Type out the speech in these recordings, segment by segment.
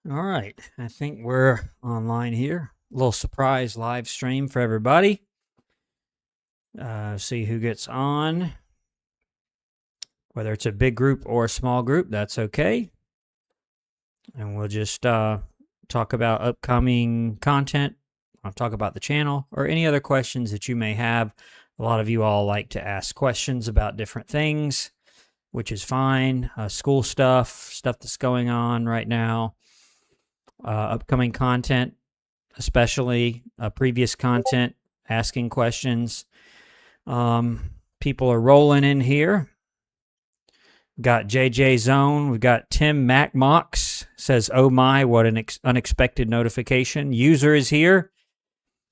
All right. I think we're online here. A little surprise live stream for everybody. See who gets on. Whether it's a big group or a small group, that's okay. And we'll just talk about upcoming content. I'll talk about the channel or any other questions that you may have. A lot of you all like to ask questions about different things, which is fine. School stuff that's going on right now. Upcoming content, especially previous content, asking questions. People are rolling in here. Got JJ Zone. We've got Tim MacMox says, "Oh my, what an unexpected notification." User is here.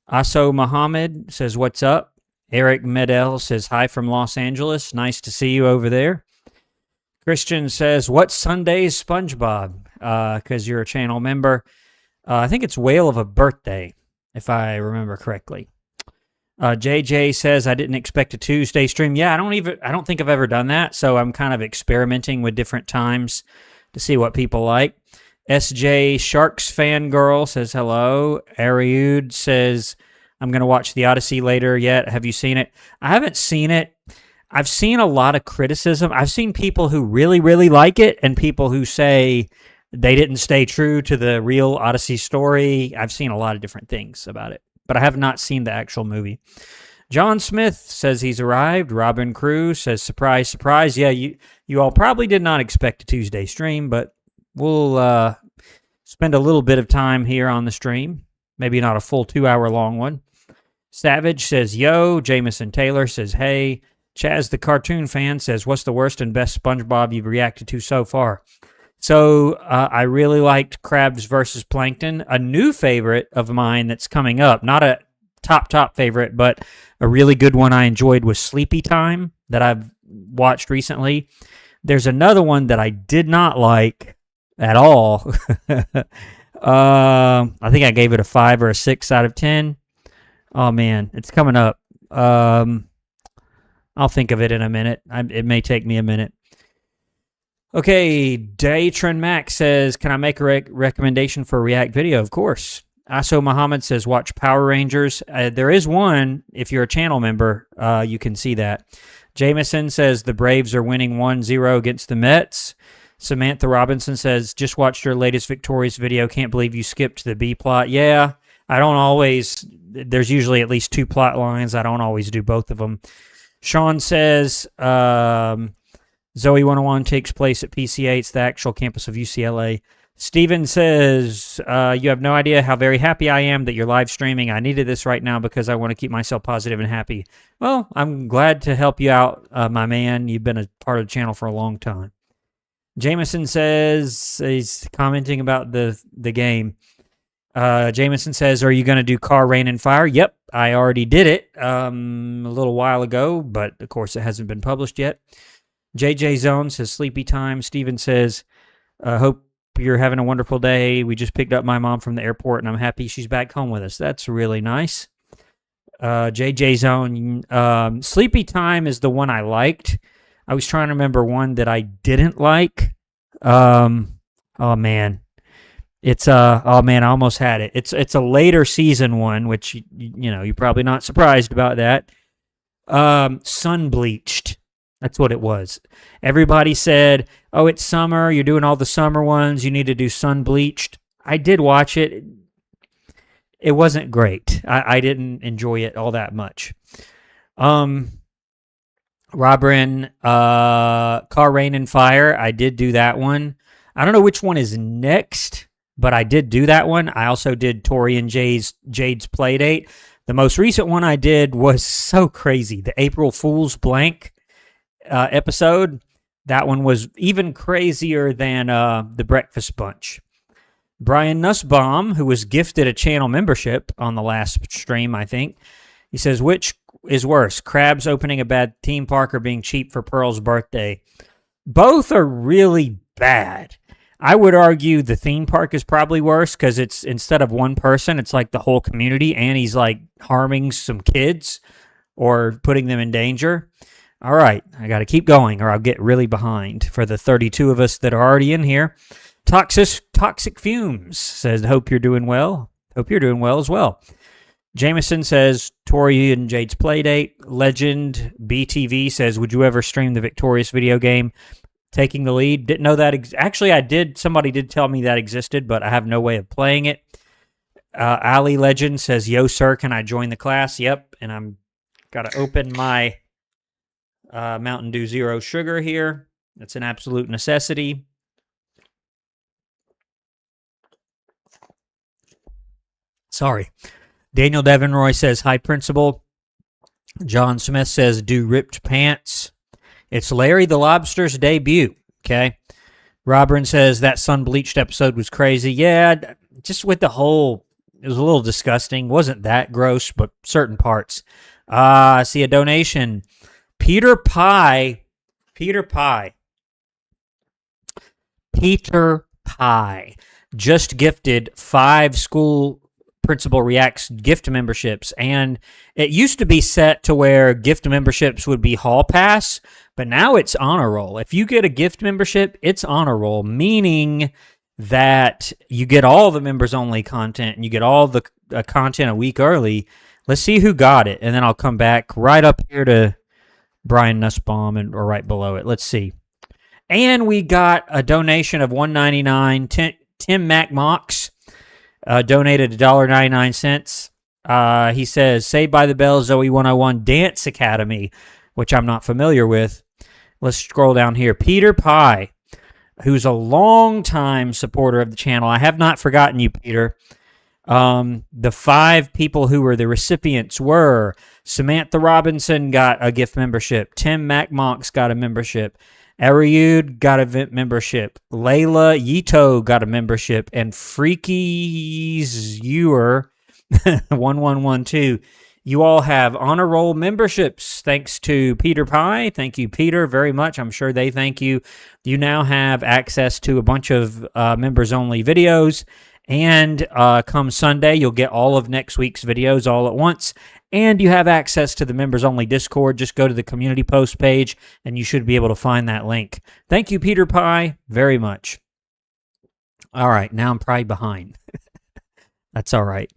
Aso Muhammad says, "What's up?" Eric Medel says, "Hi from Los Angeles. Nice to see you over there." Christian says, "What Sunday's SpongeBob?" Because you're a channel member. I think it's Whale of a Birthday, if I remember correctly. JJ says, "I didn't expect a Tuesday stream." Yeah, I don't think I've ever done that, so I'm kind of experimenting with different times to see what people like. SJ Sharks Fangirl says hello. Ariud says, "I'm going to watch The Odyssey later yet. Have you seen it?" I haven't seen it. I've seen a lot of criticism. I've seen people who really, really like it and people who say they didn't stay true to the real Odyssey story. I've seen a lot of different things about it, but I have not seen the actual movie. John Smith says he's arrived. Robin Cruz says, "Surprise, surprise." Yeah, you all probably did not expect a Tuesday stream, but we'll spend a little bit of time here on the stream. Maybe not a full 2-hour long one. Savage says, "Yo." Jameson Taylor says, "Hey." Chaz the cartoon fan says, "What's the worst and best SpongeBob you've reacted to so far?" So I really liked Krabs versus Plankton. A new favorite of mine that's coming up, not a top favorite, but a really good one I enjoyed was Sleepy Time that I've watched recently. There's another one that I did not like at all. I think I gave it a 5 or a 6 out of 10. Oh, man, it's coming up. I'll think of it in a minute. It may take me a minute. Okay, Daytron Mac says, "Can I make a recommendation for a React video?" Of course. Aso Muhammad says, "Watch Power Rangers." There is one. If you're a channel member, you can see that. Jameson says, "The Braves are winning 1-0 against the Mets." Samantha Robinson says, "Just watched your latest Victorious video. Can't believe you skipped the B plot." Yeah, I don't always. There's usually at least 2 plot lines. I don't always do both of them. Sean says, Zoe 101 takes place at PCA. It's the actual campus of UCLA. Steven says, "You have no idea how very happy I am that you're live streaming. I needed this right now because I want to keep myself positive and happy." Well, I'm glad to help you out, my man. You've been a part of the channel for a long time. Jameson says, he's commenting about the game. Jameson says, "Are you going to do Car, Rain, and Fire?" Yep, I already did it a little while ago, but of course it hasn't been published yet. JJ Zone says, "Sleepy Time." Steven says, "Hope you're having a wonderful day. We just picked up my mom from the airport, and I'm happy she's back home with us." That's really nice. JJ Zone, Sleepy Time is the one I liked. I was trying to remember one that I didn't like. Oh, man. It's oh man, I almost had it. It's a later season one, which you're probably not surprised about that. Sun Bleached. That's what it was. Everybody said, "Oh, it's summer. You're doing all the summer ones. You need to do Sun Bleached." I did watch it. It wasn't great. I didn't enjoy it all that much. Robin, Car, Rain, and Fire. I did do that one. I don't know which one is next, but I did do that one. I also did Tori and Jade's Playdate. The most recent one I did was so crazy. The April Fool's Blank episode. That one was even crazier than the Breakfast Bunch. Brian Nussbaum, who was gifted a channel membership on the last stream, I think, he says, "Which is worse, Krabs opening a bad theme park or being cheap for Pearl's birthday?" Both are really bad. I would argue the theme park is probably worse because it's instead of one person, it's like the whole community, and he's like harming some kids or putting them in danger. All right, I got to keep going or I'll get really behind for the 32 of us that are already in here. Toxic Fumes says, hope you're doing well. Hope you're doing well as well. Jameson says, Tori and Jade's Playdate. Legend BTV says, would you ever stream the Victorious video game? Taking the lead. Didn't know that. Actually, I did. Somebody did tell me that existed, but I have no way of playing it. Ali Legend says, yo, sir, can I join the class? Yep. And I'm got to open my Mountain Dew Zero Sugar here. That's an absolute necessity. Sorry. Daniel Devinroy says, hi, Principal. John Smith says, do ripped pants. It's Larry the Lobster's debut, okay? Robin says, that sun-bleached episode was crazy. Yeah, just with the whole, it was a little disgusting. Wasn't that gross, but certain parts. I see a donation. Peter Pie just gifted 5 school principal reacts gift memberships, and it used to be set to where gift memberships would be hall pass, but now it's honor roll. If you get a gift membership, it's honor roll, meaning that you get all the members only content and you get all the content a week early. Let's see who got it, and then I'll come back right up here to Brian Nussbaum or right below it. Let's see. And we got a donation of $1.99. Tim MacMox donated $1.99. He says, Saved by the Bell Zoe 101 Dance Academy, which I'm not familiar with. Let's scroll down here. Peter Pie, who's a longtime supporter of the channel. I have not forgotten you, Peter. The 5 people who were the recipients were Samantha Robinson got a gift membership. Tim MacMox got a membership. Ariud got a membership. Layla Yito got a membership. And Freaky's Ewer 1112. You all have honor roll memberships thanks to Peter Pie. Thank you, Peter, very much. I'm sure they thank you. You now have access to a bunch of members-only videos. And come Sunday, you'll get all of next week's videos all at once. And you have access to the members-only Discord. Just go to the community post page, and you should be able to find that link. Thank you, Peter Pie, very much. All right, now I'm probably behind. That's all right.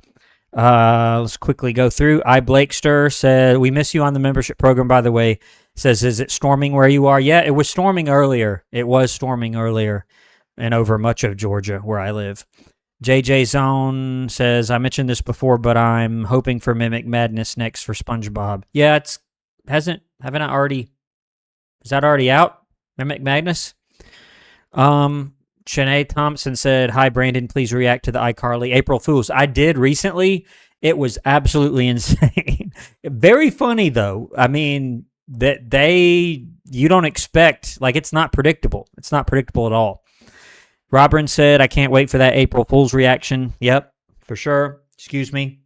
Let's quickly go through. Blakester said, we miss you on the membership program, by the way. Says, is it storming where you are? Yeah, it was storming earlier. It was storming earlier and over much of Georgia where I live. JJ Zone says, I mentioned this before, but I'm hoping for Mimic Madness next for SpongeBob. Yeah, haven't I already, is that already out? Mimic Madness? Shanae Thompson said, hi, Brandon, please react to the iCarly April Fools. I did recently. It was absolutely insane. Very funny, though. I mean, you don't expect, like, it's not predictable. It's not predictable at all. Robin said, I can't wait for that April Fool's reaction. Yep, for sure. Excuse me.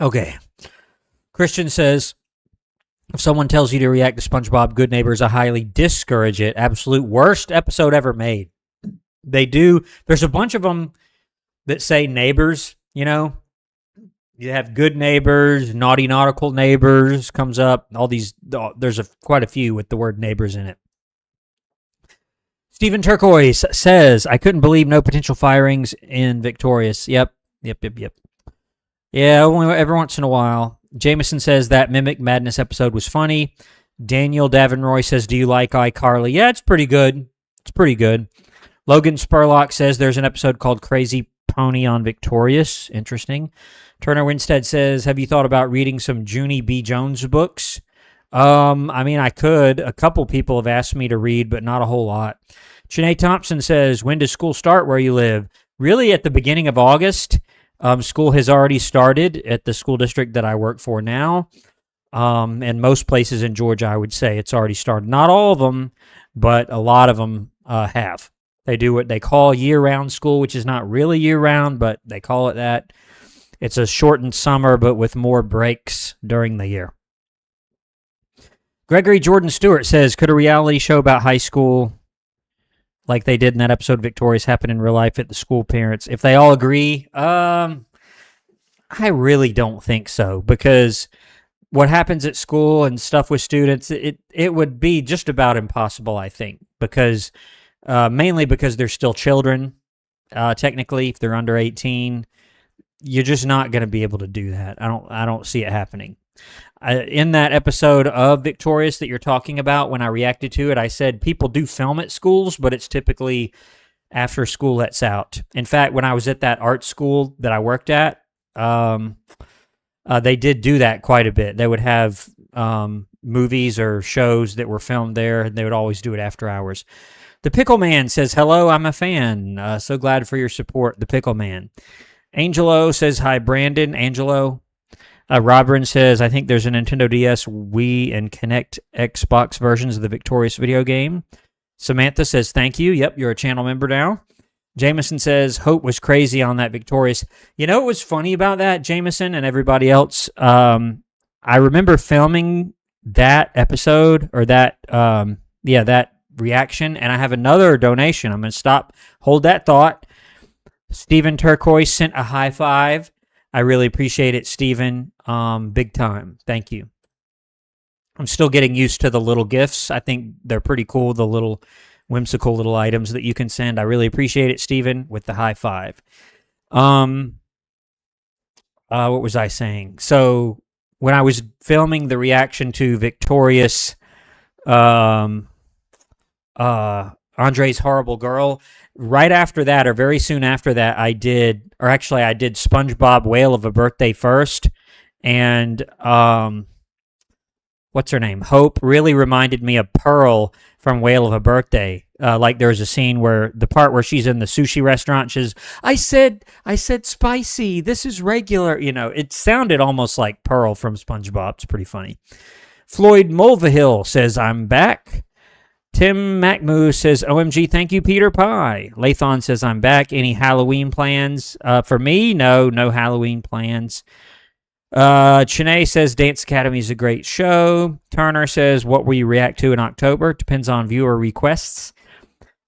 Okay. Christian says, if someone tells you to react to SpongeBob Good Neighbors, I highly discourage it. Absolute worst episode ever made. They do. There's a bunch of them that say neighbors, you know. You have Good Neighbors, Naughty Nautical Neighbors comes up. All these, there's quite a few with the word neighbors in it. Stephen Turquoise says, I couldn't believe no potential firings in Victorious. Yep. Yeah, only every once in a while. Jameson says that Mimic Madness episode was funny. Daniel Davenroy says, do you like iCarly? Yeah, it's pretty good. Logan Spurlock says there's an episode called Crazy Pony on Victorious. Interesting. Turner Winstead says, have you thought about reading some Junie B. Jones books? I mean, I could. A couple people have asked me to read, but not a whole lot. Shanae Thompson says, when does school start where you live? Really at the beginning of August. School has already started at the school district that I work for now. And most places in Georgia, I would say it's already started. Not all of them, but a lot of them have. They do what they call year-round school, which is not really year-round, but they call it that. It's a shortened summer, but with more breaks during the year. Gregory Jordan Stewart says, could a reality show about high school, like they did in that episode Victorious, happen in real life at the school parents? If they all agree, I really don't think so, because what happens at school and stuff with students, it would be just about impossible, I think, because mainly because they're still children. Technically, if they're under 18, you're just not going to be able to do that. I don't see it happening. In that episode of Victorious that you're talking about, when I reacted to it, I said people do film at schools, but it's typically after school lets out. In fact, when I was at that art school that I worked at, they did do that quite a bit. They would have movies or shows that were filmed there, and they would always do it after hours. The Pickle Man says, hello, I'm a fan. So glad for your support, The Pickle Man. Angelo says, hi, Brandon. Angelo. Robin says, I think there's a Nintendo DS, Wii, and Kinect Xbox versions of the Victorious video game. Samantha says, thank you. Yep, you're a channel member now. Jameson says, Hope was crazy on that Victorious. You know what was funny about that, Jameson and everybody else? I remember filming that episode, or that reaction, and I have another donation. I'm going to hold that thought. Stephen Turquoise sent a high five. I really appreciate it, Stephen. Big time. Thank you. I'm still getting used to the little gifts. I think they're pretty cool, the little whimsical little items that you can send. I really appreciate it, Stephen, with the high five. What was I saying? So when I was filming the reaction to Victorious, Andre's Horrible Girl, right after that, or very soon after that, I did SpongeBob Whale of a Birthday first, and what's her name? Hope really reminded me of Pearl from Whale of a Birthday. Like there's a scene where the part where she's in the sushi restaurant, she's, I said spicy, this is regular. You know, it sounded almost like Pearl from SpongeBob. It's pretty funny. Floyd Mulvihill says, I'm back. Tim Macmoo says, OMG, thank you, Peter Pie. Lathon says, I'm back. Any Halloween plans? For me, no Halloween plans. Chene says, Dance Academy is a great show. Turner says, what will you react to in October? Depends on viewer requests.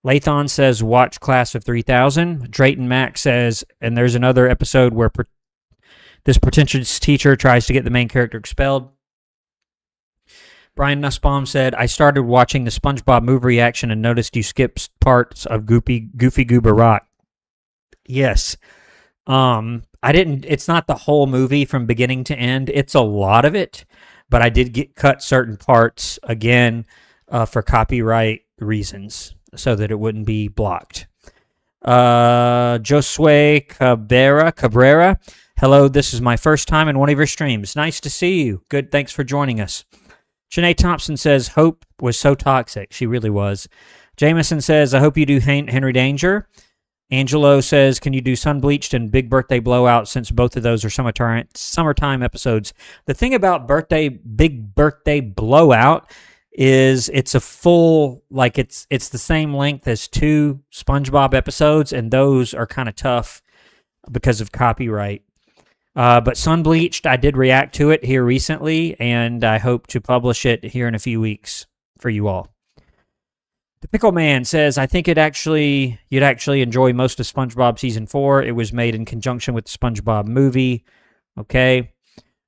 Lathon says, watch Class of 3000. Drayton Mac says, and there's another episode where this pretentious teacher tries to get the main character expelled. Brian Nussbaum said, I started watching the SpongeBob movie reaction and noticed you skipped parts of Goofy Goober Rock. Yes. It's not the whole movie from beginning to end. It's a lot of it, but I did cut certain parts, again, for copyright reasons, so that it wouldn't be blocked. Josue Cabrera, hello, this is my first time in one of your streams. Nice to see you. Good, thanks for joining us. Janae Thompson says, Hope was so toxic. She really was. Jameson says, I hope you do Henry Danger. Angelo says, can you do Sunbleached and Big Birthday Blowout, since both of those are summertime episodes? The thing about Big Birthday Blowout is it's a full, like it's the same length as 2 SpongeBob episodes, and those are kind of tough because of copyright. But Sunbleached, I did react to it here recently, and I hope to publish it here in a few weeks for you all. The Pickle Man says, I think you'd actually enjoy most of SpongeBob Season 4. It was made in conjunction with the SpongeBob movie. Okay.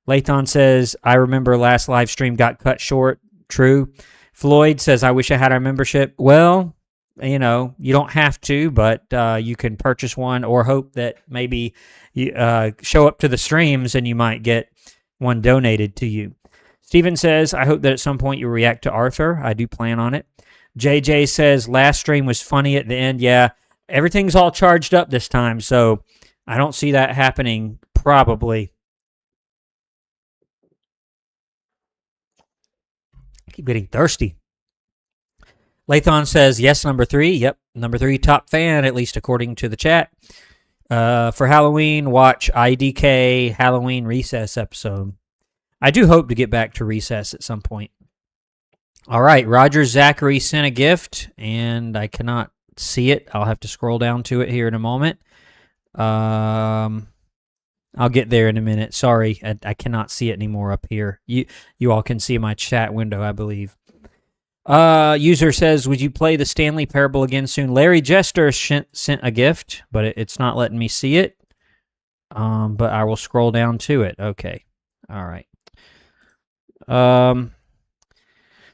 Lathon says, I remember last live stream got cut short. True. Floyd says, I wish I had our membership. Well, you know, you don't have to, but you can purchase one, or hope that maybe you show up to the streams and you might get one donated to you. Steven says, I hope that at some point you react to Arthur. I do plan on it. JJ says, last stream was funny at the end. Yeah, everything's all charged up this time, so I don't see that happening, probably. I keep getting thirsty. Lathon says, yes, number 3. Yep, number 3 top fan, at least according to the chat. For Halloween, watch IDK Halloween Recess episode. I do hope to get back to Recess at some point. All right, Roger Zachary sent a gift, and I cannot see it. I'll have to scroll down to it here in a moment. I'll get there in a minute. Sorry, I cannot see it anymore up here. You all can see my chat window, I believe. User says, would you play the Stanley Parable again soon? Larry Jester sent a gift, but it's not letting me see it. But I will scroll down to it. Okay. All right.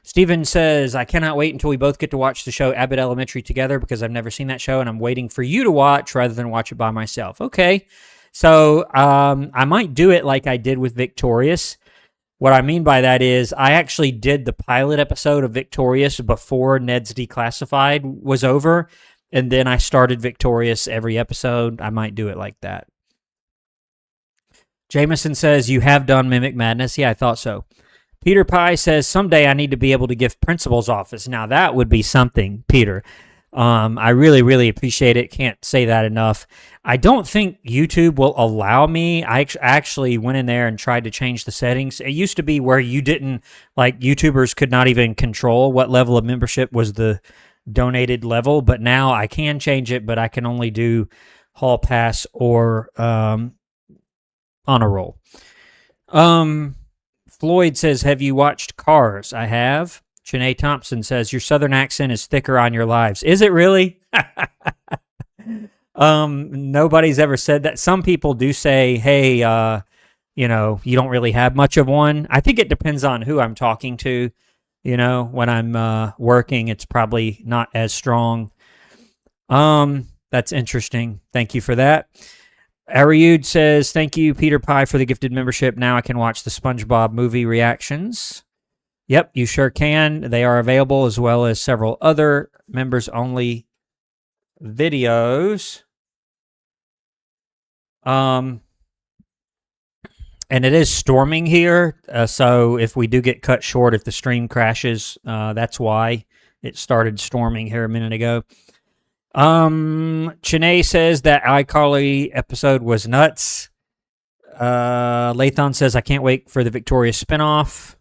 Steven says, I cannot wait until we both get to watch the show Abbott Elementary together because I've never seen that show and I'm waiting for you to watch rather than watch it by myself. Okay. So I might do it like I did with Victorious. What I mean by that is I actually did the pilot episode of Victorious before Ned's Declassified was over, and then I started Victorious every episode. I might do it like that. Jameson says, you have done Mimic Madness. Yeah, I thought so. Peter Pie says, someday I need to be able to give principal's office. Now, that would be something, Peter. I really, really appreciate it. Can't say that enough. I don't think YouTube will allow me. I actually went in there and tried to change the settings. It used to be where you didn't, like, YouTubers could not even control what level of membership was the donated level, but now I can change it, but I can only do Hall Pass or Honor Roll. Floyd says, have you watched Cars? I have. Janae Thompson says, your southern accent is thicker on your lives. Is it really? Nobody's ever said that. Some people do say, hey, you don't really have much of one. I think it depends on who I'm talking to. When I'm working, it's probably not as strong. That's interesting. Thank you for that. Ariud says, thank you, Peter Pie, for the gifted membership. Now I can watch the SpongeBob movie reactions. Yep, you sure can. They are available as well as several other members-only videos. And it is storming here, so if we do get cut short, if the stream crashes, that's why it started storming here a minute ago. Chene says that iCarly episode was nuts. Lathon says, I can't wait for the Victorious spinoff.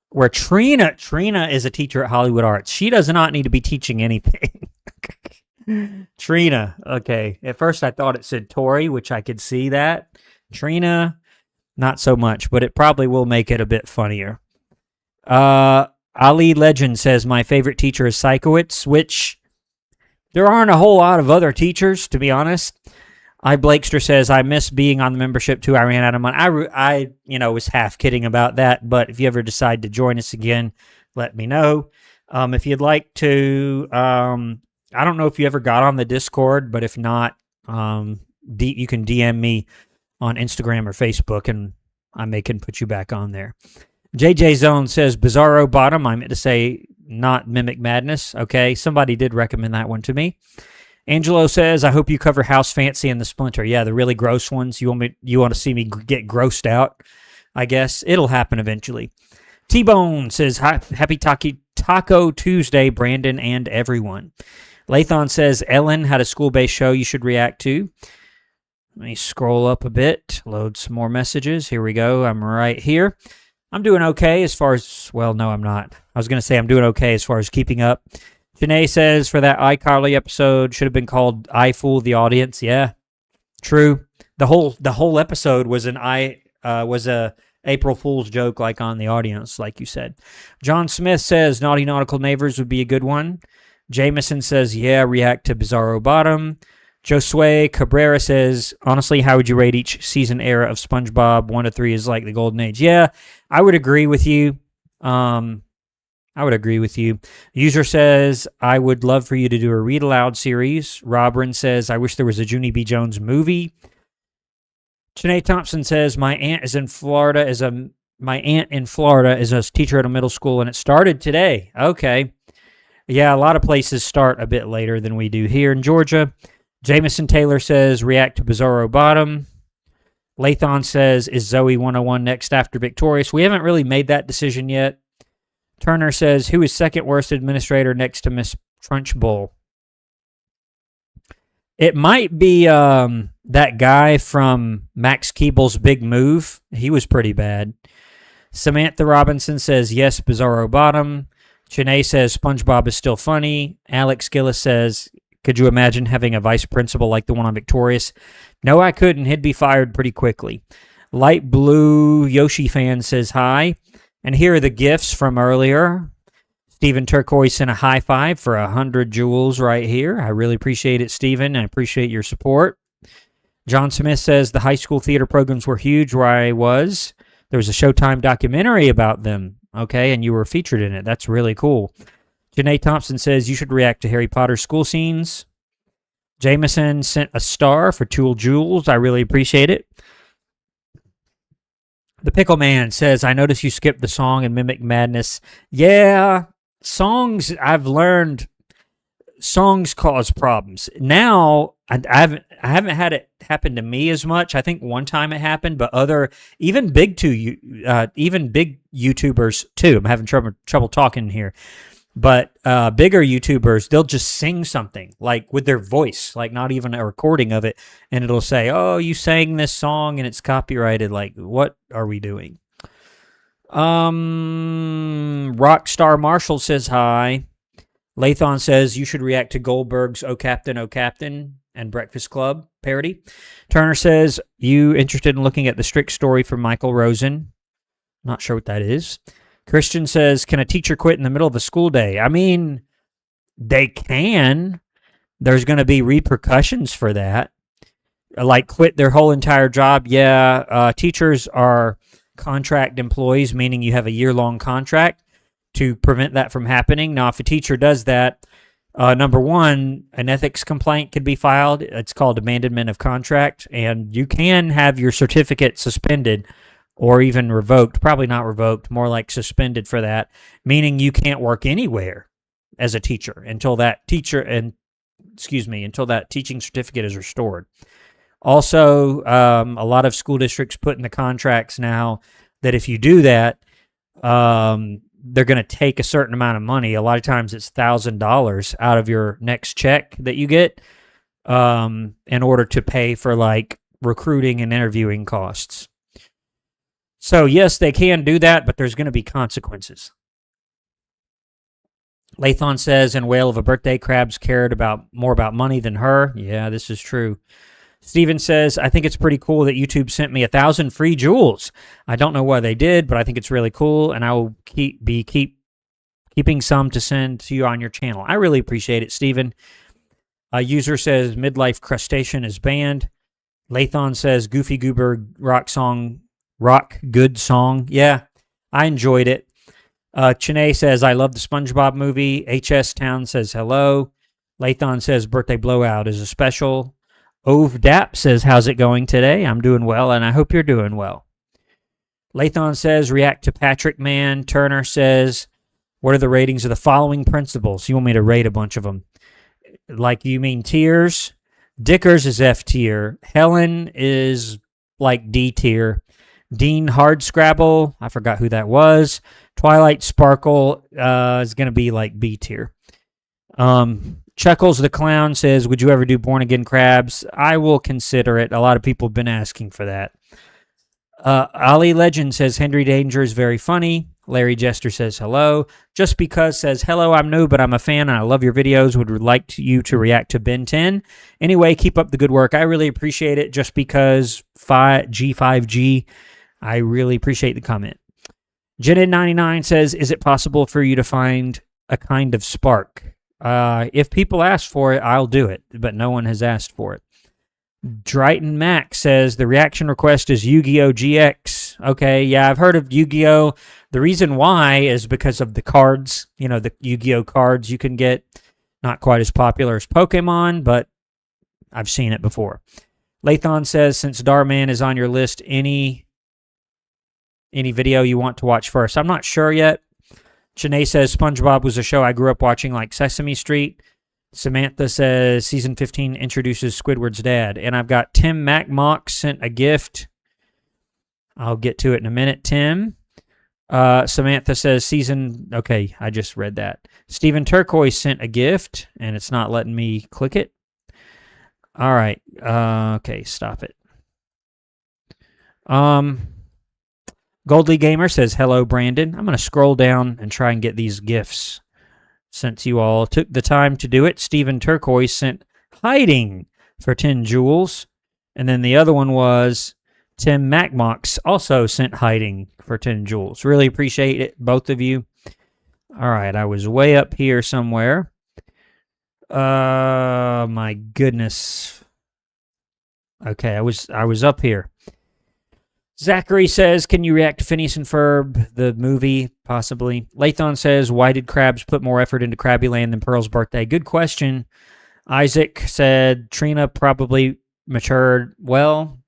Where Trina is a teacher at Hollywood Arts. She does not need to be teaching anything. Trina, okay. At first I thought it said Tori, which I could see that. Trina, not so much, but it probably will make it a bit funnier. Ali Legend says, my favorite teacher is Psychowitz, which there aren't a whole lot of other teachers, to be honest. Blakester says, I miss being on the membership too. I ran out of money. I was half kidding about that, but if you ever decide to join us again, let me know. If you'd like to, I don't know if you ever got on the Discord, but if not, you can DM me on Instagram or Facebook, and I can put you back on there. JJ Zone says, Bizarro Bottom. I meant to say not Mimic Madness. Okay, somebody did recommend that one to me. Angelo says, I hope you cover House Fancy and the Splinter. Yeah, the really gross ones. You want to see me get grossed out, I guess. It'll happen eventually. T-Bone says, happy Taco Tuesday, Brandon and everyone. Lathon says, Ellen had a school-based show you should react to. Let me scroll up a bit, load some more messages. Here we go. I'm right here. I'm doing okay as far as, well, no, I'm not. I was going to say I'm doing okay as far as keeping up. Janae says, for that iCarly episode, should have been called I Fool the Audience. Yeah, true. The whole episode was was a April Fool's joke, like on the audience, like you said. John Smith says, Naughty Nautical Neighbors would be a good one. Jameson says, yeah, react to Bizarro Bottom. Josue Cabrera says, honestly, how would you rate each season era of SpongeBob? 1 to 3 is like the golden age. Yeah, I would agree with you. User says, I would love for you to do a read aloud series. Robin says, I wish there was a Junie B. Jones movie. Janae Thompson says, my aunt in Florida is a teacher at a middle school, and it started today. Okay. Yeah, a lot of places start a bit later than we do here in Georgia. Jameson Taylor says, react to Bizarro Bottom. Lathon says, is Zoe 101 next after Victorious? We haven't really made that decision yet. Turner says, who is second worst administrator next to Miss Trunchbull? It might be that guy from Max Keeble's Big Move. He was pretty bad. Samantha Robinson says, yes, Bizarro Bottom. Chene says, SpongeBob is still funny. Alex Gillis says, could you imagine having a vice principal like the one on Victorious? No, I couldn't. He'd be fired pretty quickly. Light Blue Yoshi fan says hi. And here are the gifts from earlier. Stephen Turquoise sent a high five for 100 jewels right here. I really appreciate it, Stephen. I appreciate your support. John Smith says the high school theater programs were huge where I was. there was a Showtime documentary about them, okay, and you were featured in it. That's really cool. Janae Thompson says you should react to Harry Potter school scenes. Jameson sent a star for Tool Jules. I really appreciate it. The Pickle Man says, I noticed you skipped the song in Mimic Madness. Yeah, songs, I've learned, songs cause problems. Now, I haven't had it happen to me as much. I think one time it happened, but even big YouTubers too. I'm having trouble talking here. But bigger YouTubers, they'll just sing something like with their voice, like not even a recording of it, and it'll say, "Oh, you sang this song and it's copyrighted." Like, what are we doing? Rockstar Marshall says hi. Lathon says you should react to Goldberg's "Oh Captain" and Breakfast Club parody. Turner says you interested in looking at the Strict story from Michael Rosen. Not sure what that is. Christian says, can a teacher quit in the middle of a school day? I mean, they can. There's going to be repercussions for that. Like quit their whole entire job. Yeah, teachers are contract employees, meaning you have a year-long contract to prevent that from happening. Now, if a teacher does that, number one, an ethics complaint could be filed. It's called abandonment of contract, and you can have your certificate suspended or even revoked, probably not revoked, more like suspended for that, meaning you can't work anywhere as a teacher until that teaching certificate is restored. Also, a lot of school districts put in the contracts now that if you do that, they're going to take a certain amount of money. A lot of times it's $1,000 out of your next check that you get in order to pay for like recruiting and interviewing costs. So, yes, they can do that, but there's going to be consequences. Lathon says, in Whale of a Birthday, Krabs cared more about money than her. Yeah, this is true. Steven says, I think it's pretty cool that YouTube sent me 1,000 free jewels. I don't know why they did, but I think it's really cool, and I will keeping some to send to you on your channel. I really appreciate it, Steven. A user says, Midlife Crustacean is banned. Lathon says, Goofy Goober rock good song. Yeah, I enjoyed it. Chene says, I love the SpongeBob movie. HS Town says hello. Lathon says birthday blowout is a special. Ove Dap says, how's it going today? I'm doing well, and I hope you're doing well. Lathon says, react to Patrick Man. Turner says, what are the ratings of the following principals? You want me to rate a bunch of them? Like, you mean tiers? Dickers is F tier. Helen is like D tier. Dean Hardscrabble, I forgot who that was. Twilight Sparkle is going to be like B tier. Chuckles the Clown says, would you ever do Born Again Krabs? I will consider it. A lot of people have been asking for that. Ali Legend says, Henry Danger is very funny. Larry Jester says, hello. Just Because says, hello, I'm new, but I'm a fan, and I love your videos. Would like you to react to Ben 10. Anyway, keep up the good work. I really appreciate it. Just Because G5G. I really appreciate the comment. Jenid99 says, is it possible for you to find a kind of spark? If people ask for it, I'll do it, but no one has asked for it. Drayton Mac says, the reaction request is Yu-Gi-Oh! GX. Okay, yeah, I've heard of Yu-Gi-Oh! The reason why is because of the cards. You know, the Yu-Gi-Oh! Cards you can get. Not quite as popular as Pokemon, but I've seen it before. Lathon says, since Darman is on your list, any video you want to watch first? I'm not sure yet. Chene says, SpongeBob was a show I grew up watching like Sesame Street. Samantha says, season 15 introduces Squidward's dad. And I've got Tim MacMock sent a gift. I'll get to it in a minute, Tim. Samantha says, okay, I just read that. Stephen Turquoise sent a gift, and it's not letting me click it. All right. Okay, stop it. Goldly Gamer says, hello, Brandon. I'm going to scroll down and try and get these gifts since you all took the time to do it. Stephen Turquoise sent Hiding for 10 jewels. And then the other one was Tim MacMox also sent Hiding for 10 jewels. Really appreciate it, both of you. All right, I was way up here somewhere. My goodness. Okay, I was up here. Zachary says, can you react to Phineas and Ferb, the movie, possibly? Lathon says, why did Krabs put more effort into Krabby Land than Pearl's birthday? Good question. Isaac said, Trina probably matured. Well,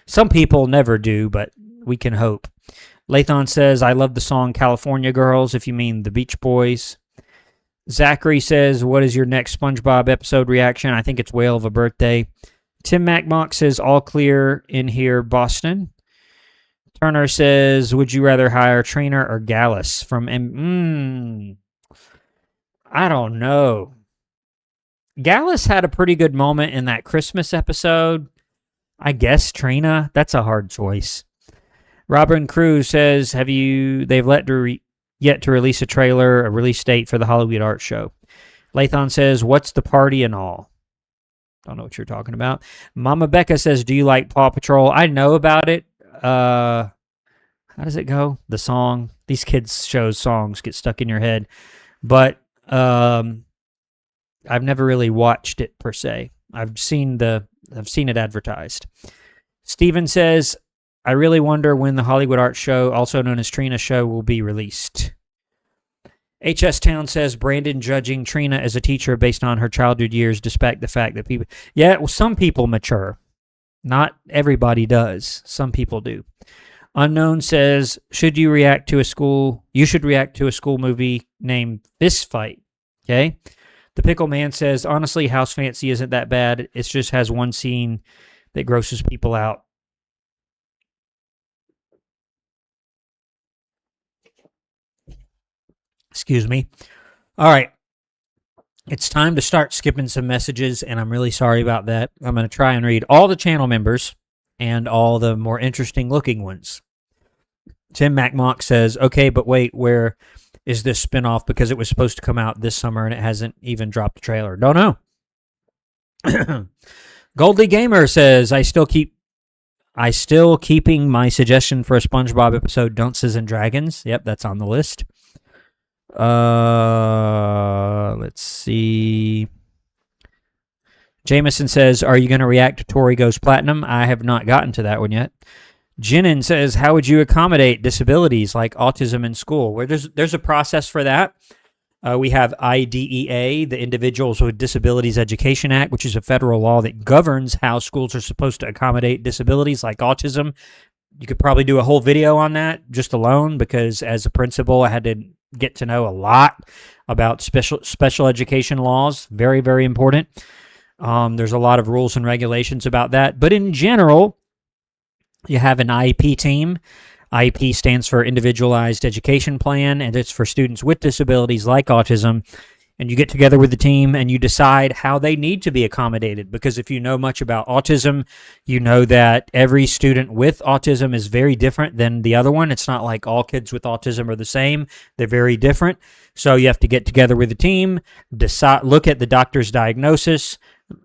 some people never do, but we can hope. Lathon says, I love the song California Girls, if you mean the Beach Boys. Zachary says, what is your next SpongeBob episode reaction? I think it's Whale of a Birthday. Tim Macmock says, all clear in here, Boston. Turner says, would you rather hire Trina or Gallus from I don't know. Gallus had a pretty good moment in that Christmas episode. I guess Trina. That's a hard choice. Robin Cruz says, they've yet to release a release date for the Hollywood Art Show. Lathon says, what's the party and all? Don't know what you're talking about. Mama Becca says, do you like Paw Patrol? I know about it. How does it go? The song. These kids' shows songs get stuck in your head. But I've never really watched it per se. I've seen it advertised. Steven says, I really wonder when the Hollywood Art Show, also known as Trina Show, will be released. HS Town says, Brandon judging Trina as a teacher based on her childhood years, despite the fact that people... Yeah, well, some people mature. Not everybody does. Some people do. Unknown says, you should react to a school movie named Fist Fight. Okay? The Pickle Man says, honestly, House Fancy isn't that bad. It just has one scene that grosses people out. Excuse me. All right. It's time to start skipping some messages, and I'm really sorry about that. I'm going to try and read all the channel members and all the more interesting-looking ones. Tim Macmock says, okay, but wait, where is this spinoff? Because it was supposed to come out this summer, and it hasn't even dropped a trailer. Don't know. Goldie Gamer says, I still keeping my suggestion for a SpongeBob episode, Dunces and Dragons. Yep, that's on the list. Let's see. Jameson says, are you going to react to Tori Goes Platinum? I have not gotten to that one yet. Jinnin says, how would you accommodate disabilities like autism in school? Where there's a process for that. We have IDEA, the Individuals with Disabilities Education Act, which is a federal law that governs how schools are supposed to accommodate disabilities like autism. You could probably do a whole video on that just alone, because as a principal, I had to get to know a lot about special education laws. Very, very important. There's a lot of rules and regulations about that. But in general, you have an IEP team. IEP stands for Individualized Education Plan, and it's for students with disabilities like autism. And you get together with the team and you decide how they need to be accommodated. Because if you know much about autism, you know that every student with autism is very different than the other one. It's not like all kids with autism are the same. They're very different. So you have to get together with the team, look at the doctor's diagnosis,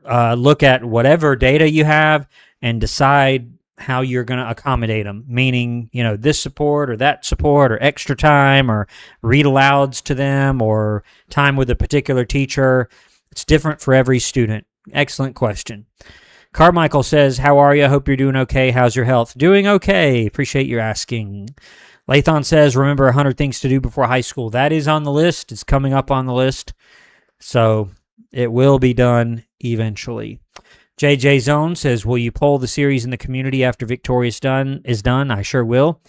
look at whatever data you have, and decide how you're going to accommodate them, meaning, this support or that support or extra time or read alouds to them or time with a particular teacher. It's different for every student. Excellent question. Carmichael says, how are you? Hope you're doing okay. How's your health? Doing okay. Appreciate you asking. Lathon says, remember 100 things to do before high school. That is on the list. It's coming up on the list. So it will be done eventually. JJ Zone says, will you poll the series in the community after Victorious is done? I sure will.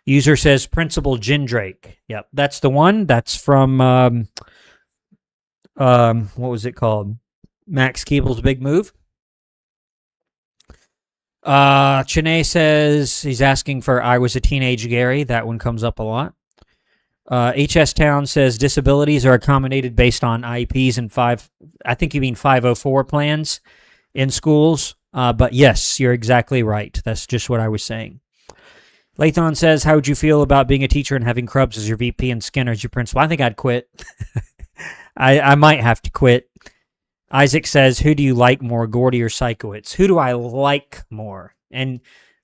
User says, Principal Jindrake. Yep, that's the one. That's from, what was it called? Max Keeble's Big Move. Chene says, he's asking for I Was a Teenage Gary. That one comes up a lot. HS Town says, disabilities are accommodated based on IEPs and 504 plans in schools, but yes, you're exactly right. That's just what I was saying. Lathon says, how would you feel about being a teacher and having Krubs as your VP and Skinner as your principal? I think I'd quit. I might have to quit. Isaac says, who do you like more, Gordy or Psychowitz? Who do I like more? And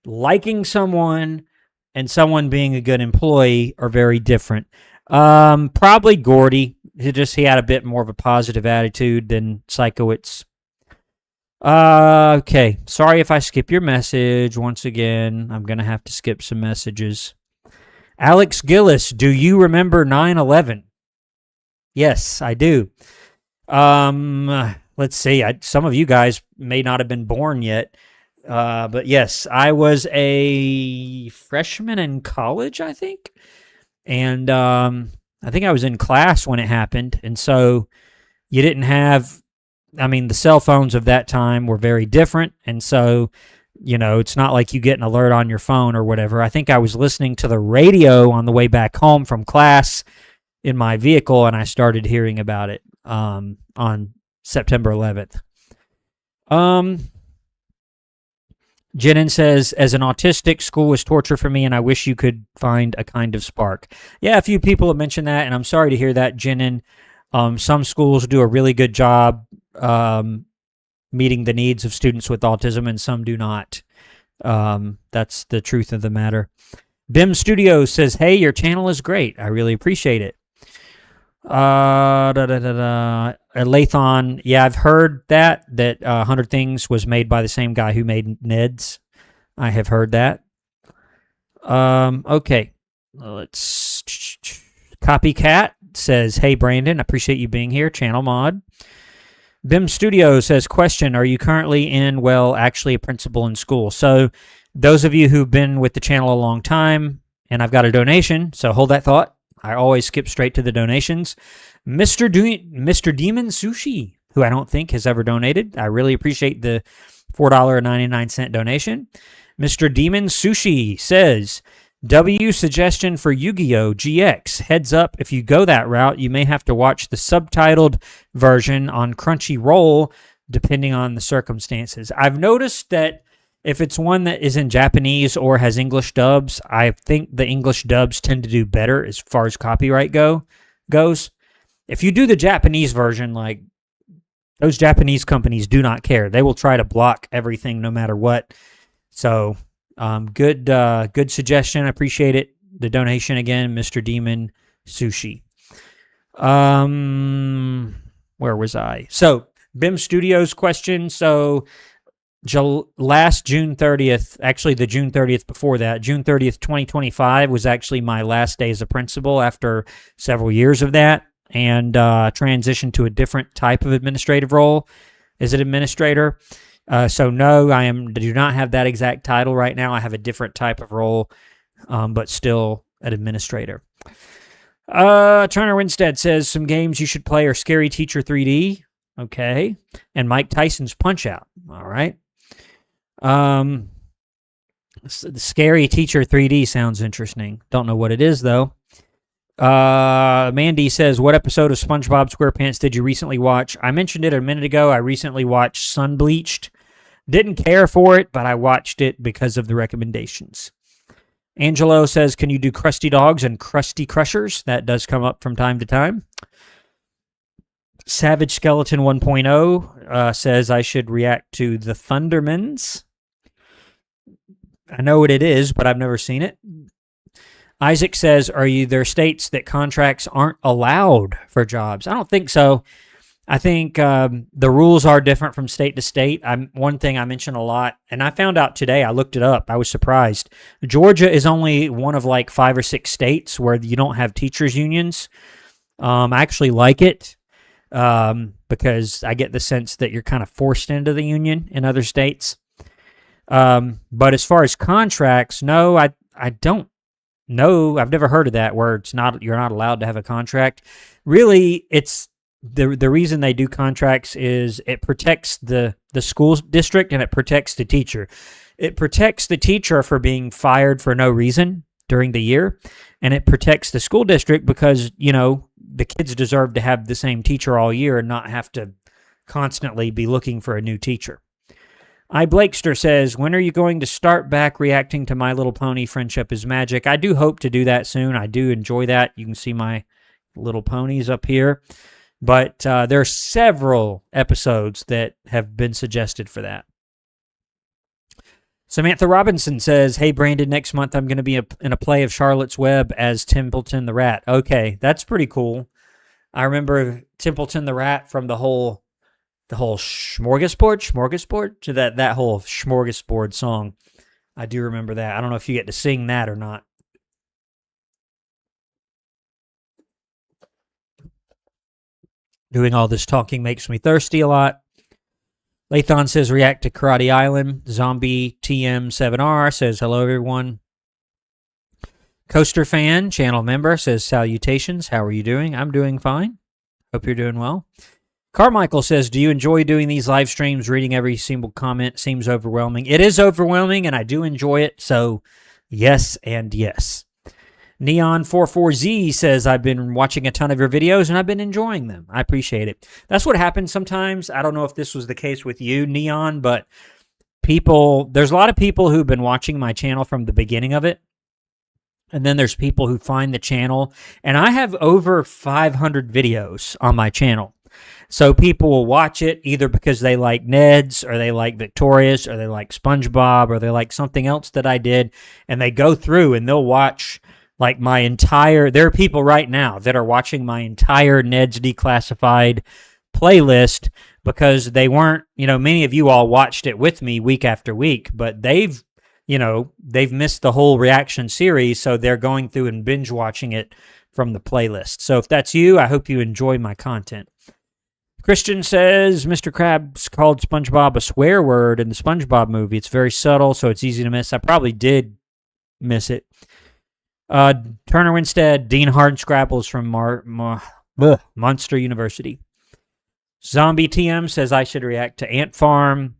liking someone and someone being a good employee are very different. Probably Gordy. He had a bit more of a positive attitude than Psychowitz. Okay. Sorry if I skip your message. Once again, I'm going to have to skip some messages. Alex Gillis, do you remember 9/11? Yes, I do. Let's see. Some of you guys may not have been born yet. But yes, I was a freshman in college, I think. And I think I was in class when it happened. And so you didn't have, the cell phones of that time were very different. And so, it's not like you get an alert on your phone or whatever. I think I was listening to the radio on the way back home from class in my vehicle, and I started hearing about it on September 11th. Jenin says, as an autistic, school was torture for me, and I wish you could find a kind of spark. Yeah, a few people have mentioned that, and I'm sorry to hear that, Jenin. Some schools do a really good job meeting the needs of students with autism, and some do not. That's the truth of the matter. Bim Studios says, hey, your channel is great. I really appreciate it. Lathon, yeah, I've heard that 100 Things was made by the same guy who made Ned's. I have heard that. Okay, let's. Copycat says, hey, Brandon, appreciate you being here, channel mod. Bim Studio says, question, are you currently actually a principal in school? So those of you who've been with the channel a long time, and I've got a donation, so hold that thought. I always skip straight to the donations. Mr. Demon Sushi, who I don't think has ever donated. I really appreciate the $4.99 donation. Mr. Demon Sushi says, W suggestion for Yu-Gi-Oh! GX. Heads up, if you go that route, you may have to watch the subtitled version on Crunchyroll, depending on the circumstances. I've noticed that if it's one that is in Japanese or has English dubs, I think the English dubs tend to do better as far as copyright goes. If you do the Japanese version, like, those Japanese companies do not care. They will try to block everything no matter what. So, good suggestion. I appreciate it. The donation again, Mr. Demon Sushi. Where was I? So, BIM Studios question. So, last June 30th, actually the June 30th before that, June 30th, 2025 was actually my last day as a principal after several years of that, and transitioned to a different type of administrative role as an administrator. So no, do not have that exact title right now. I have a different type of role, but still an administrator. Turner Winstead says some games you should play are Scary Teacher 3D. Okay. And Mike Tyson's Punch-Out. All right. The Scary Teacher 3D sounds interesting. Don't know what it is, though. Mandy says, what episode of SpongeBob SquarePants did you recently watch? I mentioned it a minute ago. I recently watched Sunbleached. Didn't care for it, but I watched it because of the recommendations. Angelo says, can you do Krusty Dogs and Krusty Crushers? That does come up from time to time. Savage Skeleton 1.0 says I should react to The Thundermans. I know what it is, but I've never seen it. Isaac says, are there states that contracts aren't allowed for jobs? I don't think so. I think the rules are different from state to state. One thing I mention a lot, and I found out today, I looked it up, I was surprised. Georgia is only one of like 5 or 6 states where you don't have teachers' unions. I actually like it. Because I get the sense that you're kind of forced into the union in other states. But as far as contracts, no, I don't know. I've never heard of that where you're not allowed to have a contract. Really, it's the reason they do contracts is it protects the school district and it protects the teacher. It protects the teacher for being fired for no reason during the year, and it protects the school district because, the kids deserve to have the same teacher all year and not have to constantly be looking for a new teacher. Blakester says, when are you going to start back reacting to My Little Pony Friendship is Magic? I do hope to do that soon. I do enjoy that. You can see my little ponies up here. But there are several episodes that have been suggested for that. Samantha Robinson says, hey, Brandon, next month I'm going to be in a play of Charlotte's Web as Templeton the Rat. Okay, that's pretty cool. I remember Templeton the Rat from the whole The whole smorgasbord, to that whole smorgasbord song. I do remember that. I don't know if you get to sing that or not. Doing all this talking makes me thirsty a lot. Lathon says, react to Karate Island. Zombie TM7R says, hello, everyone. Coaster Fan, channel member, says, salutations. How are you doing? I'm doing fine. Hope you're doing well. Carmichael says, do you enjoy doing these live streams? Reading every single comment seems overwhelming. It is overwhelming, and I do enjoy it. So, yes and yes. Neon44Z says, I've been watching a ton of your videos and I've been enjoying them. I appreciate it. That's what happens sometimes. I don't know if this was the case with you, Neon, but there's a lot of people who've been watching my channel from the beginning of it. And then there's people who find the channel. And I have over 500 videos on my channel. So people will watch it either because they like Ned's or they like Victorious or they like SpongeBob or they like something else that I did. And they go through and they'll watch like there are people right now that are watching my entire Ned's Declassified playlist because they weren't, many of you all watched it with me week after week, but they've missed the whole reaction series, so they're going through and binge watching it from the playlist. So if that's you, I hope you enjoy my content. Christian says, Mr. Krabs called SpongeBob a swear word in the SpongeBob movie. It's very subtle, so it's easy to miss. I probably did miss it. Turner Winstead, Dean Hardscrabbles from Monster University. Zombie TM says I should react to Ant Farm.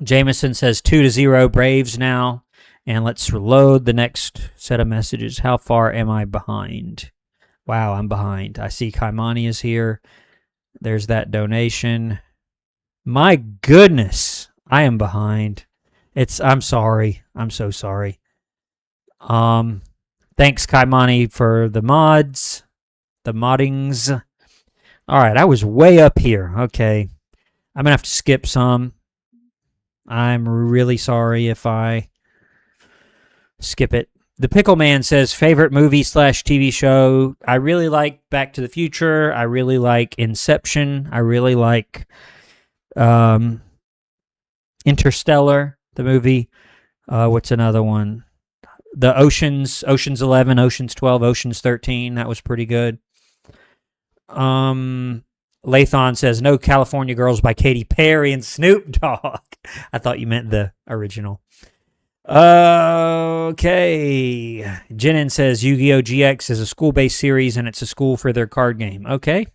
Jameson says 2-0 Braves now. And let's reload the next set of messages. How far am I behind? Wow, I'm behind. I see Kaimani is here. There's that donation. My goodness, I am behind. I'm sorry. I'm so sorry. Thanks, Kaimani, for the moddings. All right, I was way up here. Okay. I'm going to have to skip some. I'm really sorry if I skip it. The Pickle Man says, favorite movie/TV show. I really like Back to the Future. I really like Inception. I really like Interstellar, the movie. What's another one? The Oceans 11, Oceans 12, Oceans 13. That was pretty good. Lathon says, no California Girls by Katy Perry and Snoop Dogg. I thought you meant the original. Okay. Jenin says, Yu-Gi-Oh! GX is a school-based series and it's a school for their card game. Okay.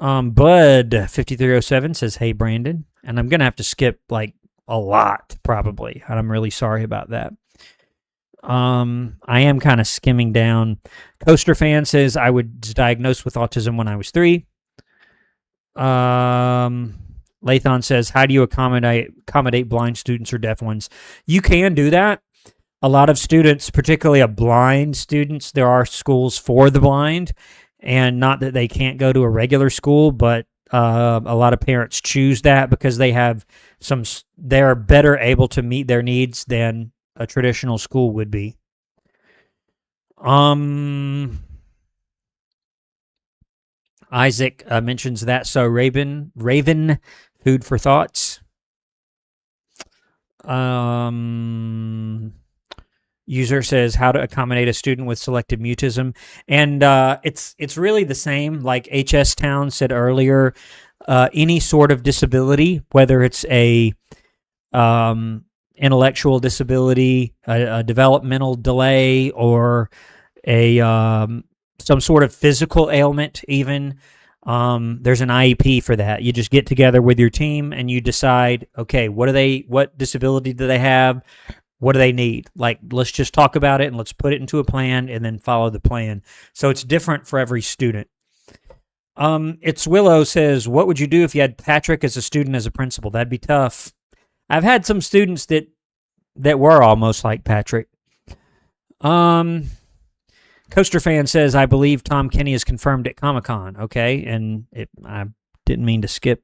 Bud5307 says, hey, Brandon. And I'm going to have to skip, like, a lot, probably. And I'm really sorry about that. I am kind of skimming down. Coaster Fan says, I was diagnosed with autism when I was 3. Lathon says, how do you accommodate blind students or deaf ones? You can do that. A lot of students, particularly blind students, there are schools for the blind, and not that they can't go to a regular school, but a lot of parents choose that because they're better able to meet their needs than a traditional school would be. Isaac mentions that. So Raven, food for thoughts. User says how to accommodate a student with selective mutism, and it's really the same. Like HS Town said earlier, any sort of disability, whether it's a intellectual disability, a developmental delay, or a some sort of physical ailment even, there's an IEP for that. You just get together with your team and you decide, okay, what disability do they have? What do they need? Like, let's just talk about it and let's put it into a plan and then follow the plan. So it's different for every student. It's Willow says, what would you do if you had Patrick as a student as a principal? That'd be tough. I've had some students that were almost like Patrick. Coaster Fan says, I believe Tom Kenny is confirmed at Comic-Con. Okay, and I didn't mean to skip.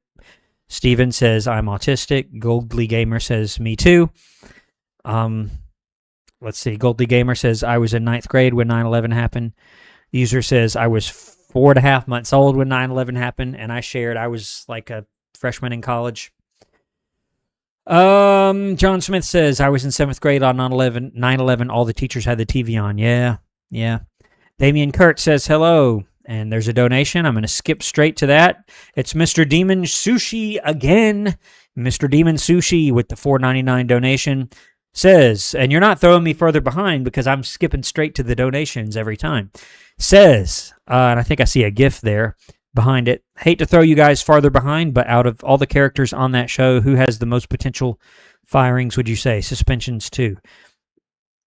Steven says, I'm autistic. Goldly Gamer says, me too. Let's see. Goldly Gamer says, I was in 9th grade when 9/11 happened. User says, I was 4.5 months old when 9/11 happened, and I was like a freshman in college. John Smith says, I was in 7th grade on 9/11. All the teachers had the TV on. Yeah. Damian Kurt says, hello. And there's a donation. I'm going to skip straight to that. It's Mr. Demon Sushi again. Mr. Demon Sushi with the $4.99 donation says, and you're not throwing me further behind because I'm skipping straight to the donations every time. Says, and I think I see a GIF there behind it. Hate to throw you guys farther behind, but out of all the characters on that show, who has the most potential firings, would you say? Suspensions too.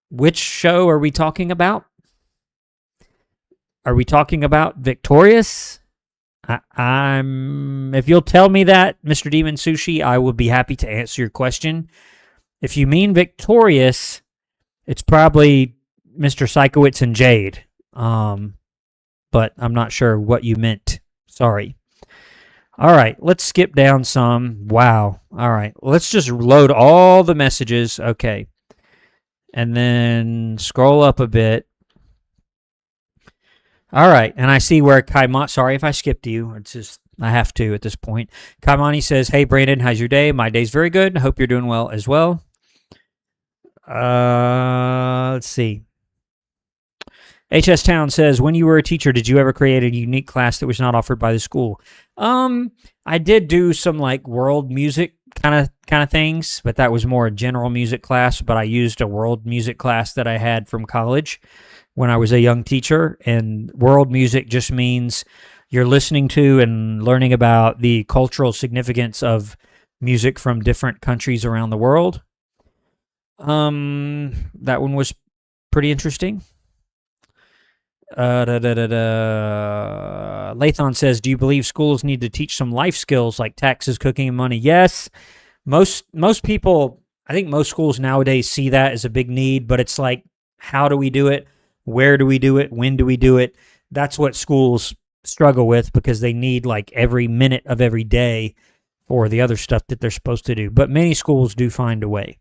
Which show are we talking about? Are we talking about Victorious? If you'll tell me that, Mr. Demon Sushi, I will be happy to answer your question. If you mean Victorious, it's probably Mr. Sikowitz and Jade. But I'm not sure what you meant. Sorry. All right, let's skip down some. Wow. All right, let's just load all the messages. Okay. And then scroll up a bit. All right, and I see where Kaimani, sorry if I skipped you. It's just, I have to at this point. Kaimani says, hey, Brandon, how's your day? My day's very good. I hope you're doing well as well. Let's see. HS Town says, when you were a teacher, did you ever create a unique class that was not offered by the school? I did do some like world music kind of things, but that was more a general music class. But I used a world music class that I had from college when I was a young teacher, and world music just means you're listening to and learning about the cultural significance of music from different countries around the world. That one was pretty interesting. Lathon says, do you believe schools need to teach some life skills like taxes, cooking, and money? Yes. Most people, I think most schools nowadays see that as a big need, but it's like, how do we do it? Where do we do it? When do we do it? That's what schools struggle with because they need like every minute of every day for the other stuff that they're supposed to do. But many schools do find a way.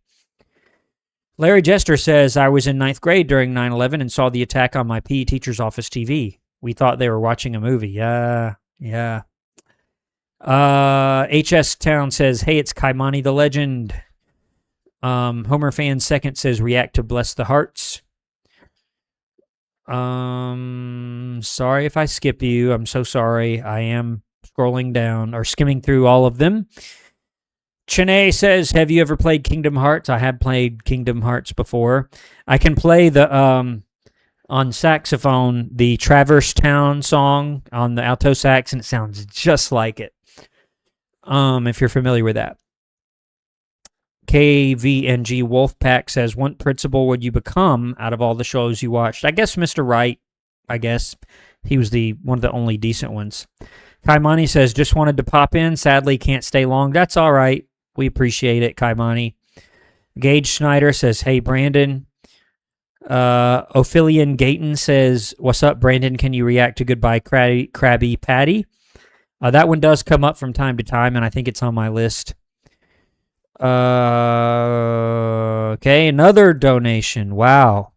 Larry Jester says, I was in 9th grade during 9/11 and saw the attack on my PE teacher's office TV. We thought they were watching a movie. Yeah. HS Town says, hey, it's Kaimani the Legend. Homer Fan Second says, react to Bless the Hearts. Sorry if I skip you. I'm so sorry. I am scrolling down or skimming through all of them. Chene says, have you ever played Kingdom Hearts? I have played Kingdom Hearts before. I can play the on saxophone the Traverse Town song on the alto sax, and it sounds just like it. If you're familiar with that. KVNG Wolfpack says, what principal would you become out of all the shows you watched? I guess Mr. Wright. I guess he was one of the only decent ones. Kaimani says, just wanted to pop in. Sadly, can't stay long. That's all right. We appreciate it, Kaimani. Gage Schneider says, hey, Brandon. Ophilian Gayton says, what's up, Brandon? Can you react to Goodbye Krabby Patty? That one does come up from time to time, and I think it's on my list. Okay, another donation. Wow.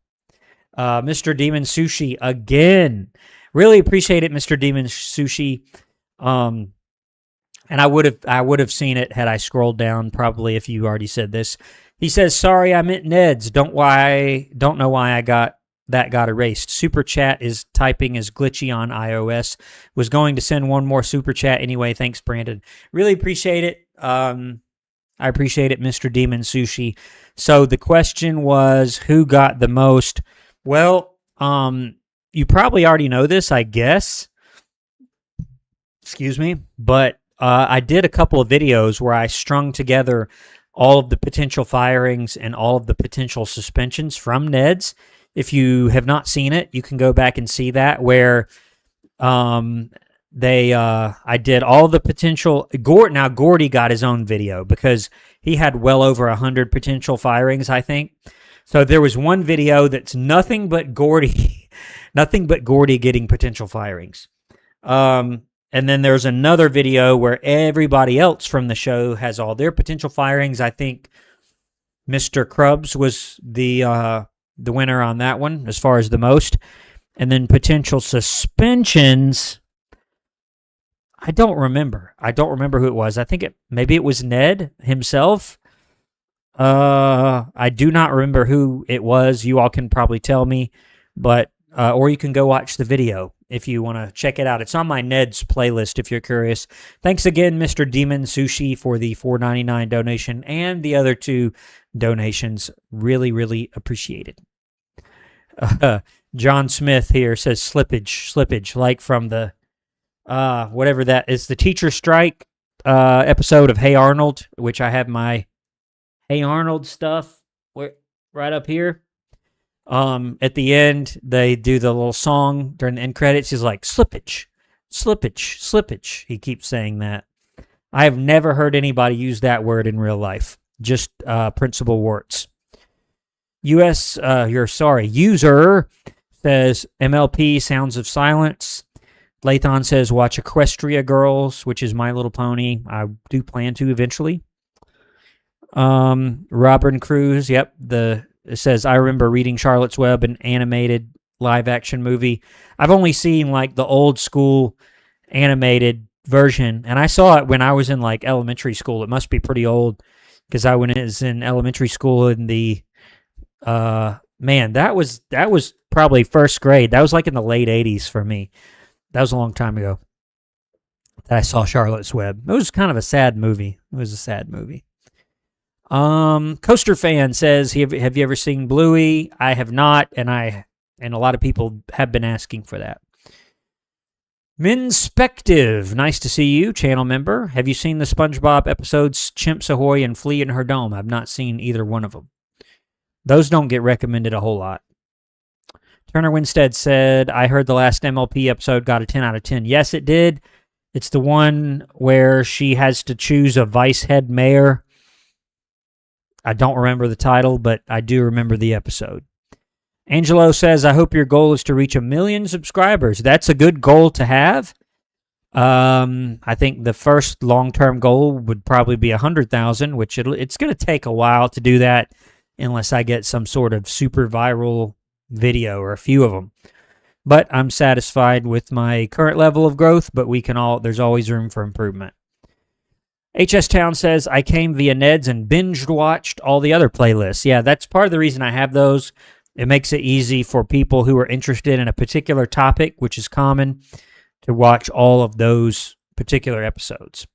Mr. Demon Sushi again. Really appreciate it, Mr. Demon Sushi. And I would have seen it had I scrolled down, probably, if you already said this. He says, sorry, I meant Ned's. Don't know why I got erased. Super chat is typing is glitchy on iOS. Was going to send one more super chat anyway. Thanks, Brandon. Really appreciate it. I appreciate it, Mr. Demon Sushi. So the question was, who got the most? Well, you probably already know this, I guess. Excuse me. But I did a couple of videos where I strung together all of the potential firings and all of the potential suspensions from Ned's. If you have not seen it, you can go back and see that, where I did all the potential. Now Gordy got his own video because he had well over 100 potential firings, I think. So there was one video that's nothing but Gordy getting potential firings. And then there's another video where everybody else from the show has all their potential firings. I think Mr. Krubs was the winner on that one as far as the most. And then potential suspensions. I don't remember. I don't remember who it was. I think maybe it was Ned himself. I do not remember who it was. You all can probably tell me, but or you can go watch the video if you want to check it out. It's on my Ned's playlist if you're curious. Thanks again, Mr. Demon Sushi, for the $4.99 donation and the other 2 donations. Really, really appreciated. John Smith here says slippage, like from the whatever that is, the teacher strike episode of Hey Arnold, which I have my Hey Arnold stuff right up here. At the end, they do the little song during the end credits. He's like, slippage. He keeps saying that. I have never heard anybody use that word in real life. Just Principal Warts. User says MLP Sounds of Silence. Lathon says watch Equestria Girls, which is My Little Pony. I do plan to eventually. Robin Cruz, yep, it says I remember reading Charlotte's Web, an animated live action movie. I've only seen like the old school animated version, and I saw it when I was in like elementary school. It must be pretty old because I was in elementary school in the that was probably first grade. That was like in the late 80s for me. That was a long time ago that I saw Charlotte's Web. It was kind of a sad movie. It was a sad movie. Coaster Fan says, have you ever seen Bluey? I have not, and a lot of people have been asking for that. Minspective, nice to see you, channel member. Have you seen the SpongeBob episodes Chimps Ahoy and Flea in Her Dome? I've not seen either one of them. Those don't get recommended a whole lot. Turner Winstead said, I heard the last MLP episode got a 10 out of 10. Yes, it did. It's the one where she has to choose a vice head mayor. I don't remember the title, but I do remember the episode. Angelo says, I hope your goal is to reach 1 million subscribers. That's a good goal to have. I think the first long-term goal would probably be 100,000, which it's going to take a while to do that unless I get some sort of super viral video or a few of them. But I'm satisfied with my current level of growth, but there's always room for improvement. HS Town says, I came via Ned's and binge-watched all the other playlists. Yeah, that's part of the reason I have those. It makes it easy for people who are interested in a particular topic, which is common, to watch all of those particular episodes.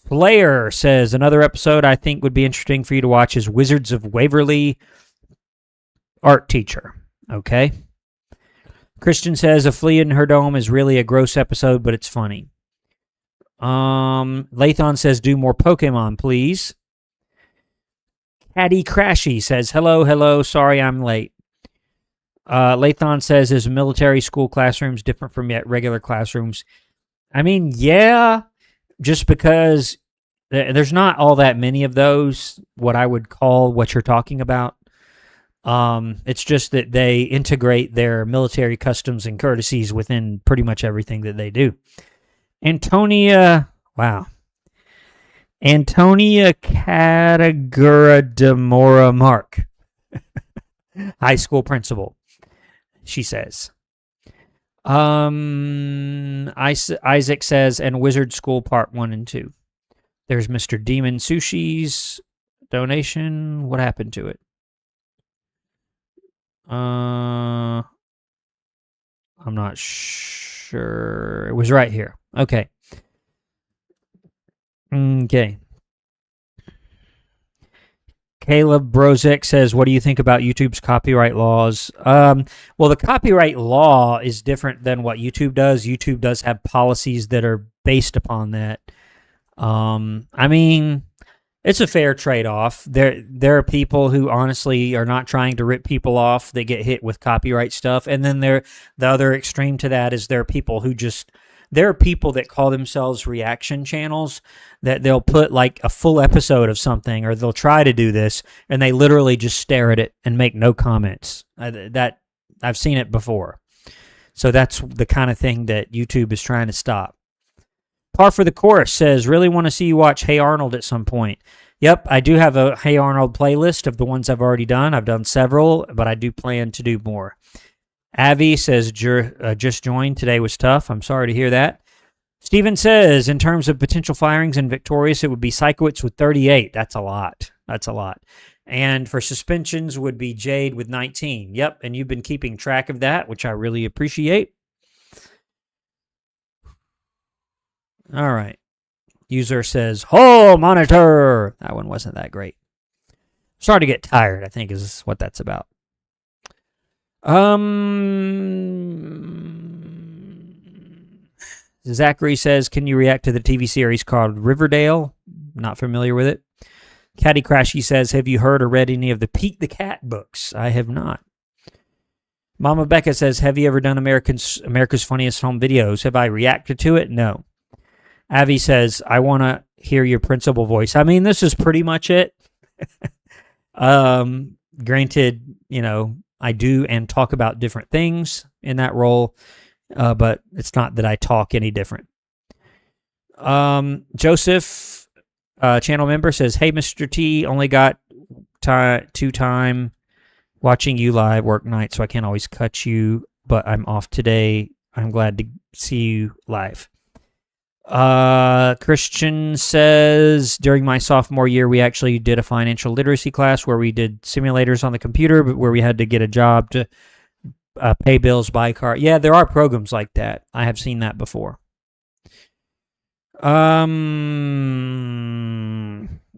Slayer says, another episode I think would be interesting for you to watch is Wizards of Waverly Art Teacher. Okay. Christian says, A Flea in Her Dome is really a gross episode, but it's funny. Lathon says, do more Pokemon, please. Caddy Crashy says, hello, sorry I'm late. Lathon says, is military school classrooms different from regular classrooms? I mean, yeah, just because there's not all that many of those, what I would call what you're talking about. It's just that they integrate their military customs and courtesies within pretty much everything that they do. Antonia Catagura de Mora Mark, high school principal, she says. Isaac says, and Wizard School Part 1 and 2. There's Mr. Demon Sushi's donation. What happened to it? I'm not sure. It was right here. Okay. Caleb Brozek says, what do you think about YouTube's copyright laws? Well, the copyright law is different than what YouTube does. YouTube does have policies that are based upon that. I mean, it's a fair trade-off. There are people who honestly are not trying to rip people off. They get hit with copyright stuff. And then the other extreme to that is there are people that call themselves reaction channels, that they'll put like a full episode of something, or they'll try to do this, and they literally just stare at it and make no comments. That I've seen it before. So that's the kind of thing that YouTube is trying to stop. Par for the Course says, really want to see you watch Hey Arnold at some point. Yep, I do have a Hey Arnold playlist of the ones I've already done. I've done several, but I do plan to do more. Avi says, just joined. Today was tough. I'm sorry to hear that. Steven says, in terms of potential firings in Victorious, it would be Sikowitz with 38. That's a lot. That's a lot. And for suspensions would be Jade with 19. Yep, and you've been keeping track of that, which I really appreciate. All right. User says, "Oh, monitor." That one wasn't that great. Starting to get tired, I think, is what that's about. Zachary says, "Can you react to the TV series called Riverdale?" Not familiar with it. Caddy Crashy says, "Have you heard or read any of the Pete the Cat books?" I have not. Mama Becca says, "Have you ever done America's Funniest Home Videos? Have I reacted to it?" No. Avi says, "I want to hear your principal voice." I mean, this is pretty much it. Granted, I do and talk about different things in that role, but it's not that I talk any different. Joseph, channel member, says, "Hey, Mr. T, only got time watching you live work night, so I can't always catch you, but I'm off today. I'm glad to see you live." Christian says, "During my sophomore year, we actually did a financial literacy class where we did simulators on the computer, but where we had to get a job to pay bills, buy a car." Yeah, there are programs like that. I have seen that before.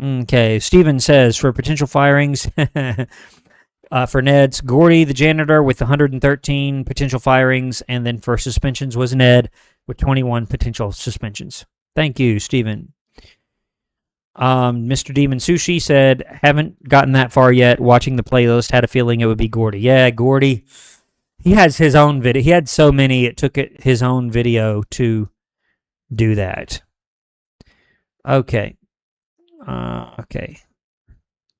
Okay. Steven says, for potential firings, for Ned's, Gordy, the janitor, with 113 potential firings, and then for suspensions was Ned with 21 potential suspensions. Thank you, Steven. Mr. Demon Sushi said, "Haven't gotten that far yet. Watching the playlist, had a feeling it would be Gordy." Yeah, Gordy. He has his own video. He had so many, it took his own video to do that. Okay. Okay.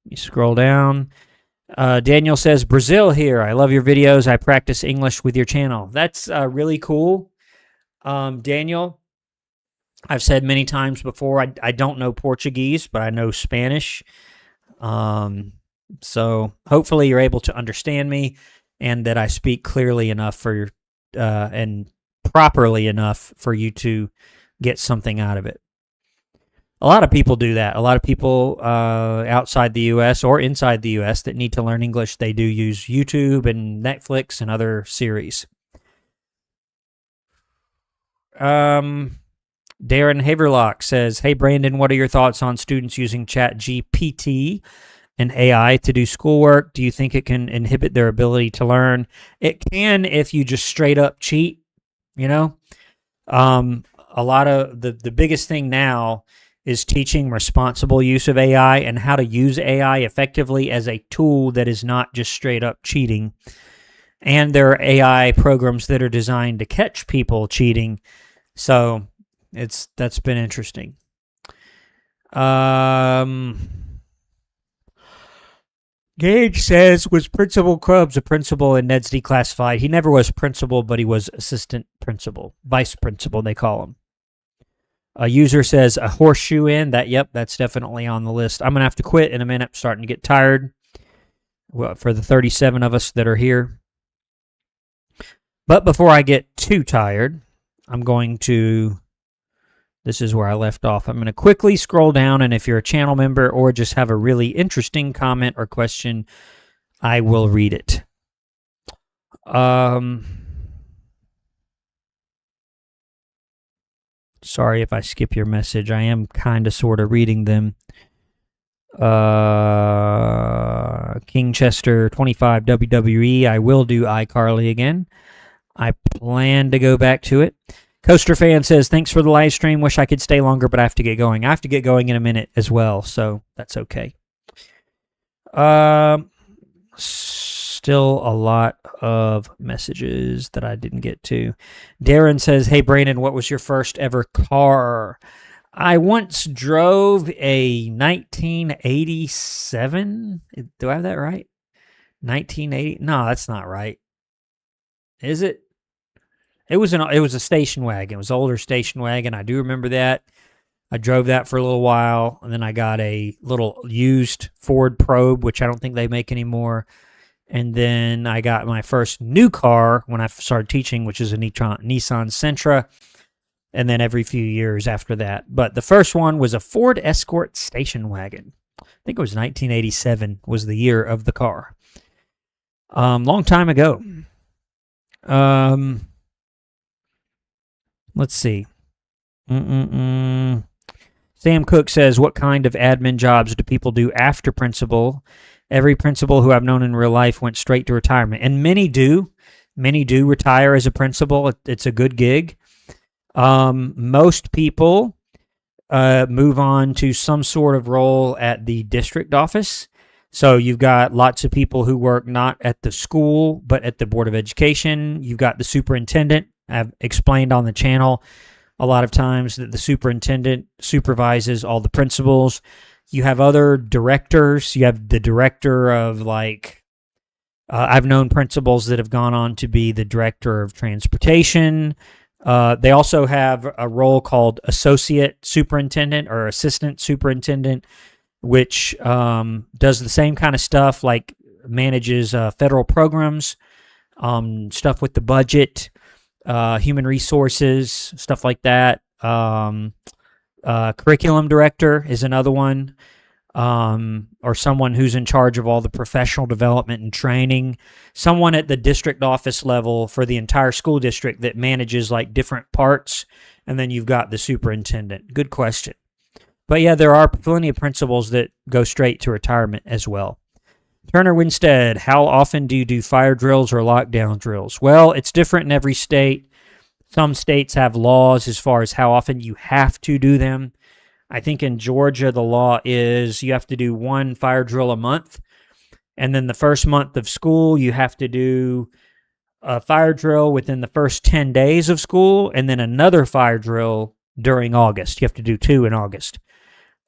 You scroll down. Daniel says, "Brazil here. I love your videos. I practice English with your channel." That's really cool. Daniel, I've said many times before, I don't know Portuguese, but I know Spanish. So hopefully you're able to understand me and that I speak clearly enough for and properly enough for you to get something out of it. A lot of people do that. A lot of people outside the U.S. or inside the U.S. that need to learn English, they do use YouTube and Netflix and other series. Darren Haverlock says, "Hey, Brandon, what are your thoughts on students using ChatGPT and AI to do schoolwork? Do you think it can inhibit their ability to learn?" It can if you just straight up cheat, A lot of the biggest thing now is teaching responsible use of AI and how to use AI effectively as a tool that is not just straight up cheating. And there are AI programs that are designed to catch people cheating. So that's been interesting. Gage says, "Was Principal Krubbs a principal in Ned's Declassified?" He never was principal, but he was assistant principal, vice principal, they call him. A user says, "A horseshoe in." Yep, that's definitely on the list. I'm going to have to quit in a minute. I'm starting to get tired. Well, for the 37 of us that are here. But before I get too tired, I'm going to, this is where I left off. I'm going to quickly scroll down, and if you're a channel member or just have a really interesting comment or question, I will read it. Sorry if I skip your message. I am kind of sort of reading them. Kingchester 25 WWE. I will do iCarly again. I plan to go back to it. Coaster Fan says, "Thanks for the live stream. Wish I could stay longer, but I have to get going." I have to get going in a minute as well, so that's okay. Still a lot of messages that I didn't get to. Darren says, "Hey, Brandon, what was your first ever car?" I once drove a 1987. Do I have that right? 1980? No, that's not right. Is it? It was a station wagon. It was an older station wagon. I do remember that. I drove that for a little while, and then I got a little used Ford Probe, which I don't think they make anymore. And then I got my first new car when I started teaching, which is a Nissan Sentra. And then every few years after that. But the first one was a Ford Escort station wagon. I think it was 1987 was the year of the car. Long time ago. Let's see. Sam Cook says, what kind of admin jobs do people do after principal? Every principal who I've known in real life went straight to retirement. And many do. Many do retire as a principal. It's a good gig. Most people move on to some sort of role at the district office. So you've got lots of people who work not at the school, but at the Board of Education. You've got the superintendent. I've explained on the channel a lot of times that the superintendent supervises all the principals. You have other directors. You have the director of I've known principals that have gone on to be the director of transportation. They also have a role called associate superintendent or assistant superintendent, which does the same kind of stuff, like manages federal programs, stuff with the budget, human resources, stuff like that. Curriculum director is another one, or someone who's in charge of all the professional development and training. Someone at the district office level for the entire school district that manages like different parts. And then you've got the superintendent. Good question. But yeah, there are plenty of principals that go straight to retirement as well. Turner Winstead, how often do you do fire drills or lockdown drills? Well, it's different in every state. Some states have laws as far as how often you have to do them. I think in Georgia, the law is you have to do one fire drill a month. And then the first month of school, you have to do a fire drill within the first 10 days of school, and then another fire drill during August. You have to do 2 in August.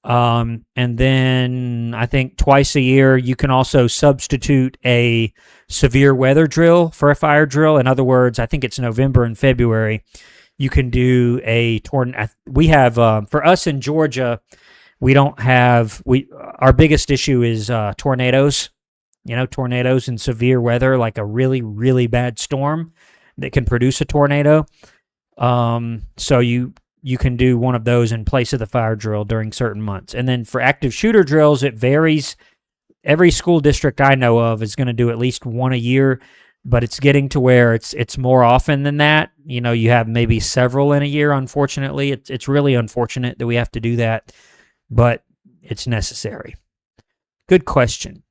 And then I think twice a year, you can also substitute a severe weather drill for a fire drill. In other words, I think it's November and February. You can do a tornado. We have, for us in Georgia, we don't have, our biggest issue is tornadoes, tornadoes and severe weather, like a really, really bad storm that can produce a tornado. So you can do one of those in place of the fire drill during certain months. And then for active shooter drills, it varies. Every school district I know of is going to do at least one a year, but it's getting to where it's more often than that. You have maybe several in a year, unfortunately. It's really unfortunate that we have to do that, but it's necessary. Good question.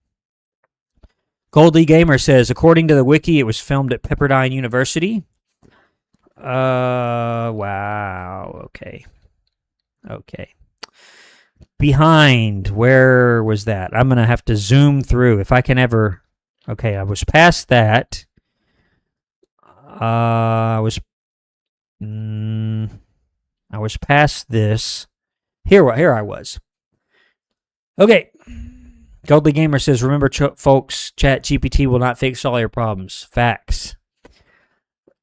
Goldie Gamer says, according to the wiki, it was filmed at Pepperdine University. Wow. Okay. Behind, where was that? I'm going to have to zoom through if I can ever. Okay, I was past that. I was past this. Here I was. Okay. Goldie Gamer says, remember, folks, ChatGPT will not fix all your problems. Facts.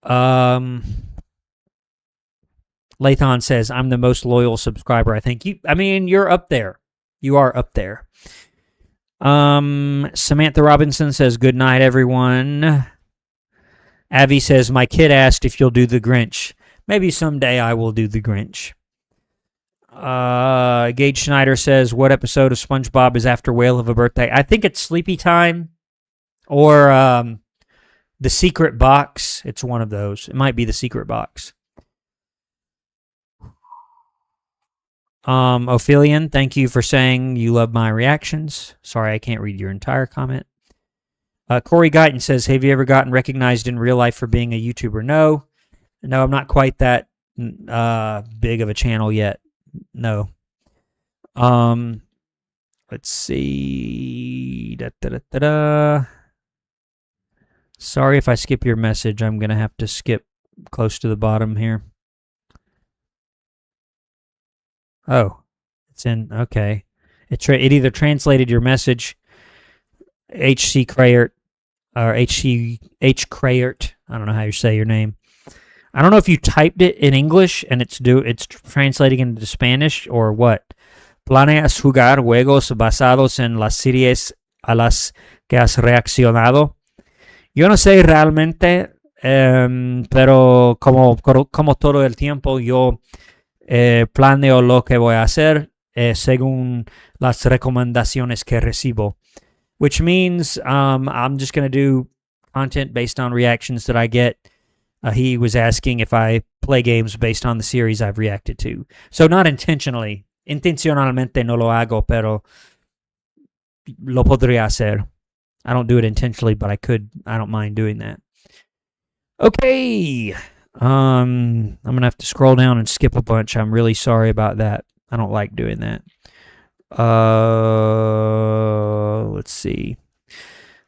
Lathon says, I'm the most loyal subscriber. I think you're up there. You are up there. Samantha Robinson says, good night, everyone. Avi says, my kid asked if you'll do the Grinch. Maybe someday I will do the Grinch. Gage Schneider says, what episode of SpongeBob is after Whale of a Birthday? I think it's Sleepy Time or The Secret Box. It's one of those. It might be The Secret Box. Ophelian, thank you for saying you love my reactions. Sorry, I can't read your entire comment. Corey Guyton says, have you ever gotten recognized in real life for being a YouTuber? No, I'm not quite that big of a channel yet. No. Let's see. Sorry if I skip your message. I'm going to have to skip close to the bottom here. Oh, it's in. Okay. It either translated your message, HC Crayert, or H Crayert. I don't know how you say your name. I don't know if you typed it in English and it's translating into Spanish or what. ¿Planeas jugar juegos basados en las series a las que has reaccionado. Yo no sé realmente, pero como todo el tiempo yo planeo lo que voy a hacer según las recomendaciones que recibo. Which means I'm just going to do content based on reactions that I get. He was asking if I play games based on the series I've reacted to. So not intentionally. Intencionalmente no lo hago, pero lo podría hacer. I don't do it intentionally, but I don't mind doing that. Okay. I'm going to have to scroll down and skip a bunch. I'm really sorry about that. I don't like doing that. Let's see.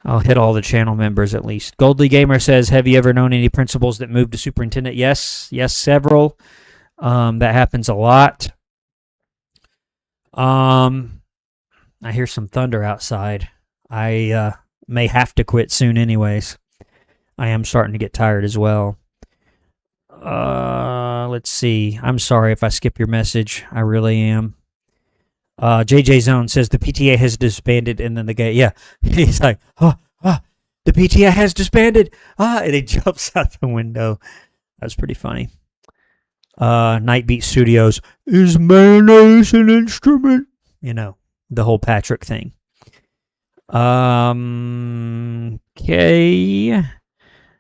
I'll hit all the channel members at least. Goldly Gamer says, have you ever known any principals that moved to superintendent? Yes, several. That happens a lot. I hear some thunder outside. I may have to quit soon anyways. I am starting to get tired as well. Let's see. I'm sorry if I skip your message. I really am. JJ Zone says the PTA has disbanded, and then the guy, yeah, he's like, the PTA has disbanded, and he jumps out the window. That's pretty funny. Nightbeat Studios, is mayonnaise an instrument? You know, the whole Patrick thing. Okay.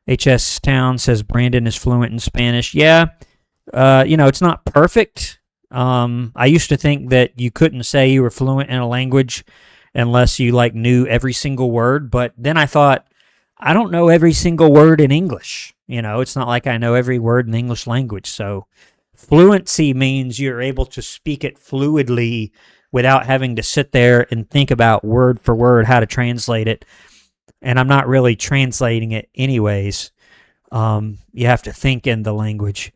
HS Town says Brandon is fluent in Spanish. Yeah, it's not perfect. I used to think that you couldn't say you were fluent in a language unless you knew every single word, but then I thought, I don't know every single word in English. It's not like I know every word in the English language. So fluency means you're able to speak it fluidly without having to sit there and think about word for word how to translate it. And I'm not really translating it anyways. You have to think in the language.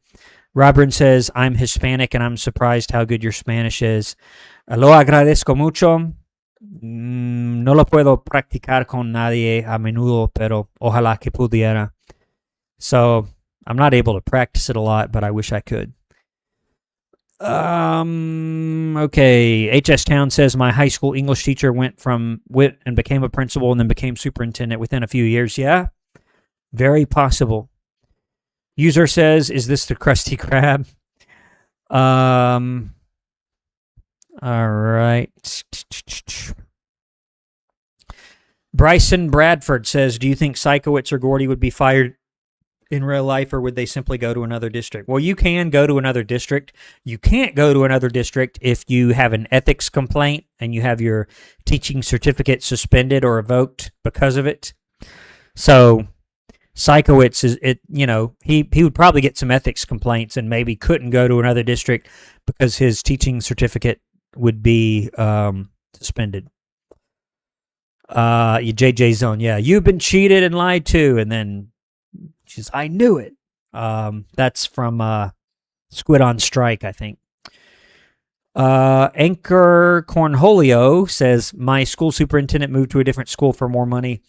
Robin says, I'm Hispanic and I'm surprised how good your Spanish is. Lo agradezco mucho. No lo puedo practicar con nadie a menudo, pero ojalá que pudiera. So I'm not able to practice it a lot, but I wish I could. Okay. HS Town says, my high school English teacher went from wit and became a principal and then became superintendent within a few years. Yeah, very possible. User says, is this the Krusty Krab? All right. Bryson Bradford says, do you think Sikowitz or Gordy would be fired in real life, or would they simply go to another district? Well, you can go to another district. You can't go to another district if you have an ethics complaint and you have your teaching certificate suspended or revoked because of it. So Sikowitz he would probably get some ethics complaints and maybe couldn't go to another district because his teaching certificate would be suspended. JJ Zone, yeah, you've been cheated and lied to, and then she's, I knew it. That's from Squid on Strike, I think. Anchor Cornholio says, my school superintendent moved to a different school for more money.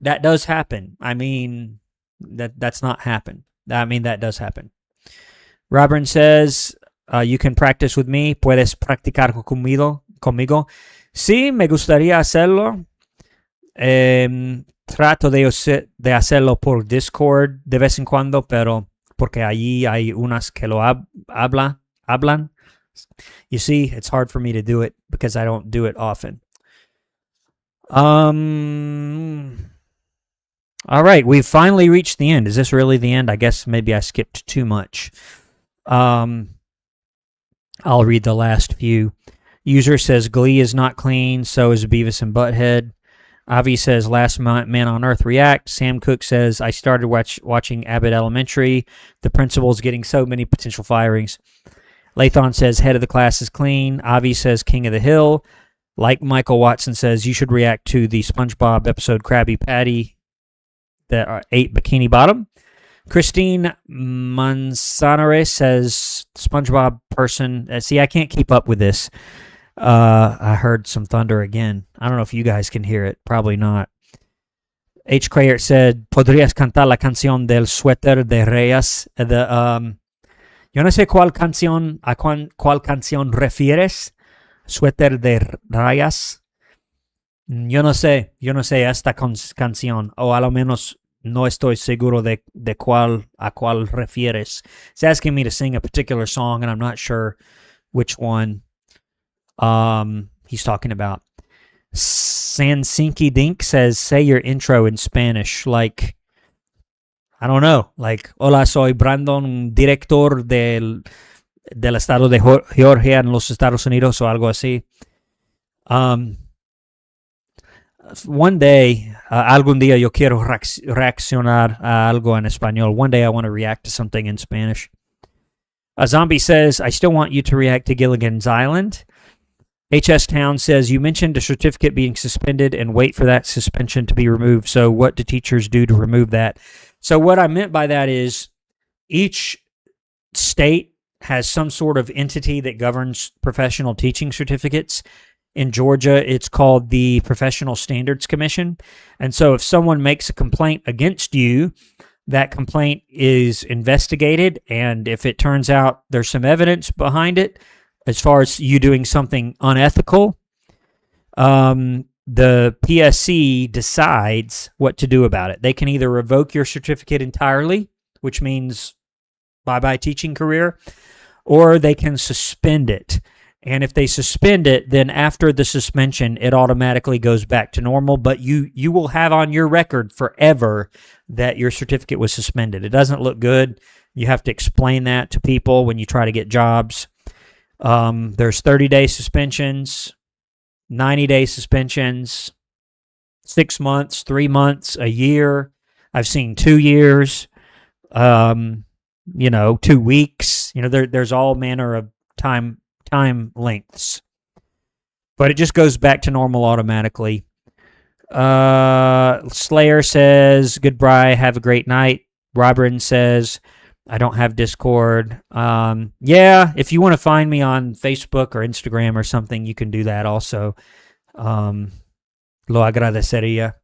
That does happen. I mean, that's not happen. I mean, that does happen. Robin says, you can practice with me. Puedes practicar conmigo. Sí, me gustaría hacerlo. Trato de hacerlo por Discord de vez en cuando, pero porque allí hay unas que lo hablan. You see, it's hard for me to do it because I don't do it often. All right, we've finally reached the end. Is this really the end? I guess maybe I skipped too much. I'll read the last few. User says, Glee is not clean, so is Beavis and Butthead. Avi says, Last Man on Earth react. Sam Cook says, I started watching Abbott Elementary. The principal's getting so many potential firings. Lathon says, Head of the class is clean. Avi says, King of the Hill. Like Michael Watson says, you should react to the SpongeBob episode Krabby Patty that ate Bikini Bottom. Christine Manzanares says, SpongeBob person. See, I can't keep up with this. I heard some thunder again. I don't know if you guys can hear it. Probably not. H. Crayert said, ¿Podrías cantar la canción del suéter de rayas? Yo no sé cuál canción, a cuál canción refieres. Suéter de rayas. Yo no sé esta canción, o a lo menos no estoy seguro de a cuál refieres. It's asking me to sing a particular song, and I'm not sure which one he's talking about. Sansinki Dink says, say your intro in Spanish. Like, I don't know. Like, hola, soy Brandon, director del estado de Georgia en los Estados Unidos, o algo así. One day, algún día yo quiero reaccionar a algo en español. One day I want to react to something in Spanish. A zombie says, I still want you to react to Gilligan's Island. HS Town says, you mentioned a certificate being suspended and wait for that suspension to be removed. So what do teachers do to remove that? So what I meant by that is each state has some sort of entity that governs professional teaching certificates. In Georgia, it's called the Professional Standards Commission. And so if someone makes a complaint against you, that complaint is investigated. And if it turns out there's some evidence behind it, as far as you doing something unethical, the PSC decides what to do about it. They can either revoke your certificate entirely, which means bye-bye teaching career, or they can suspend it. And if they suspend it, then after the suspension, it automatically goes back to normal. But you will have on your record forever that your certificate was suspended. It doesn't look good. You have to explain that to people when you try to get jobs. There's 30-day suspensions, 90-day suspensions, 6 months, 3 months, a year. I've seen 2 years, 2 weeks. There's all manner of time lengths, but it just goes back to normal automatically. Slayer says, goodbye, have a great night. Robin says, I don't have Discord. Yeah, if you want to find me on Facebook or Instagram or something, you can do that also. Lo agradecería.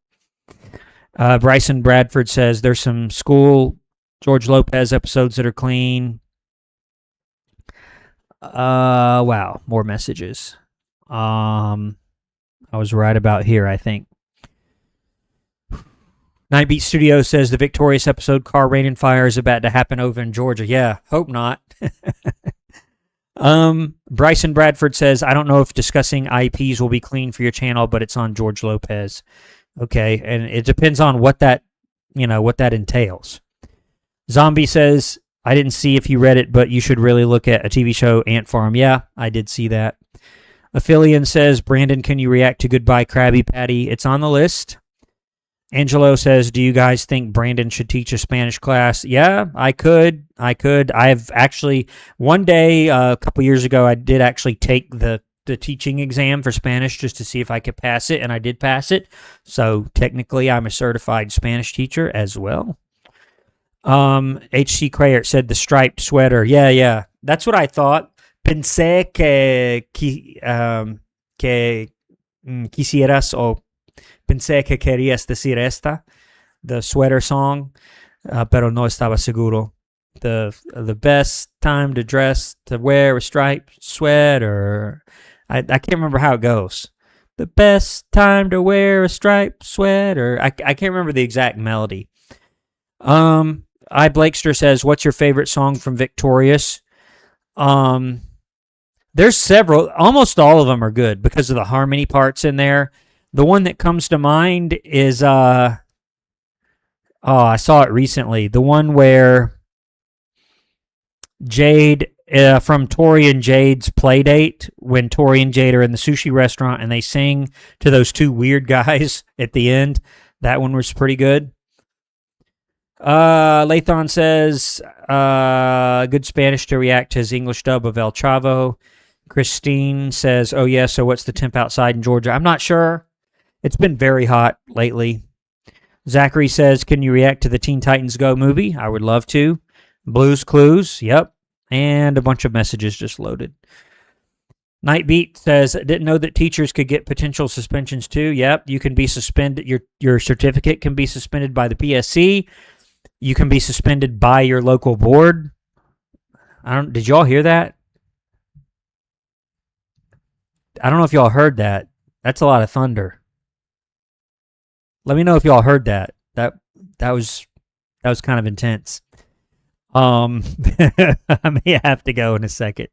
Bryson Bradford says, there's some school George Lopez episodes that are clean. Wow, more messages. I was right about here, I think. Nightbeat Studio says the Victorious episode Car Rain and Fire is about to happen over in Georgia. Yeah, hope not. Bryson Bradford says, I don't know if discussing IEPs will be clean for your channel, but it's on George Lopez. Okay, and it depends on what that entails. Zombie says, I didn't see if you read it, but you should really look at a TV show, Ant Farm. Yeah, I did see that. Aphelion says, Brandon, can you react to Goodbye Krabby Patty? It's on the list. Angelo says, do you guys think Brandon should teach a Spanish class? Yeah, I could. I've actually, one day, a couple years ago, I did actually take the teaching exam for Spanish just to see if I could pass it, and I did pass it. So technically, I'm a certified Spanish teacher as well. H.C. Crayert said the striped sweater. Yeah. That's what I thought. Pensé que quisieras o pensé que querías decir esta, the sweater song, pero no estaba seguro. The best time to wear a striped sweater. I can't remember how it goes. The best time to wear a striped sweater. I can't remember the exact melody. Blakester says, what's your favorite song from Victorious? There's several. Almost all of them are good because of the harmony parts in there. The one that comes to mind is, I saw it recently. The one where Jade, from Tori and Jade's Playdate, when Tori and Jade are in the sushi restaurant and they sing to those two weird guys at the end. That one was pretty good. Lathon says, good Spanish to react to his English dub of El Chavo. Christine says, oh yeah, so what's the temp outside in Georgia? I'm not sure. It's been very hot lately. Zachary says, can you react to the Teen Titans Go movie? I would love to. Blues Clues, yep. And a bunch of messages just loaded. Nightbeat says, didn't know that teachers could get potential suspensions too. Yep, you can be suspended. Your certificate can be suspended by the PSC. You can be suspended by your local board. Did y'all hear that? I don't know if y'all heard that. That's a lot of thunder. Let me know if y'all heard that. That was kind of intense. I may have to go in a second.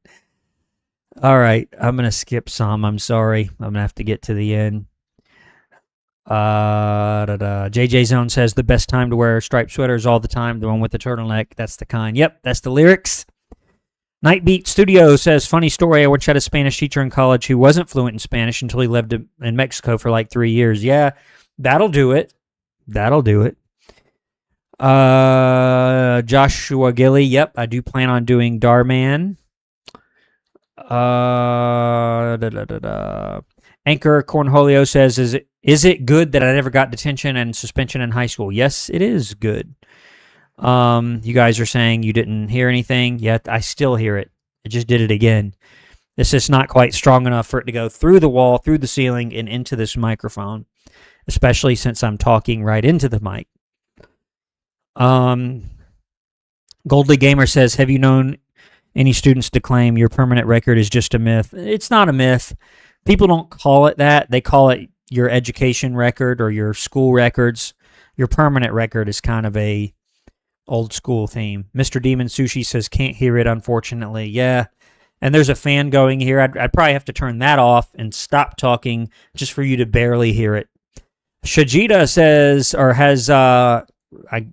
All right, I'm gonna skip some. I'm sorry. I'm gonna have to get to the end. JJ Zone says the best time to wear striped sweaters all the time. The one with the turtleneck. That's the kind. Yep, that's the lyrics. Nightbeat Studio says funny story. I once had a Spanish teacher in college who wasn't fluent in Spanish until he lived in Mexico for like 3 years. Yeah, that'll do it. That'll do it. Joshua Gilly. Yep, I do plan on doing Darman. Anchor Cornholio says, is it good that I never got detention and suspension in high school? Yes, it is good. You guys are saying you didn't hear anything, yet I still hear it. I just did it again. It's just not quite strong enough for it to go through the wall, through the ceiling, and into this microphone, especially since I'm talking right into the mic. Goldly Gamer says, have you known any students to claim your permanent record is just a myth? It's not a myth. People don't call it that. They call it your education record or your school records. Your permanent record is kind of a old school theme. Mr. Demon Sushi says, can't hear it, unfortunately. Yeah. And there's a fan going here. I'd probably have to turn that off and stop talking just for you to barely hear it. Shajita says, or has,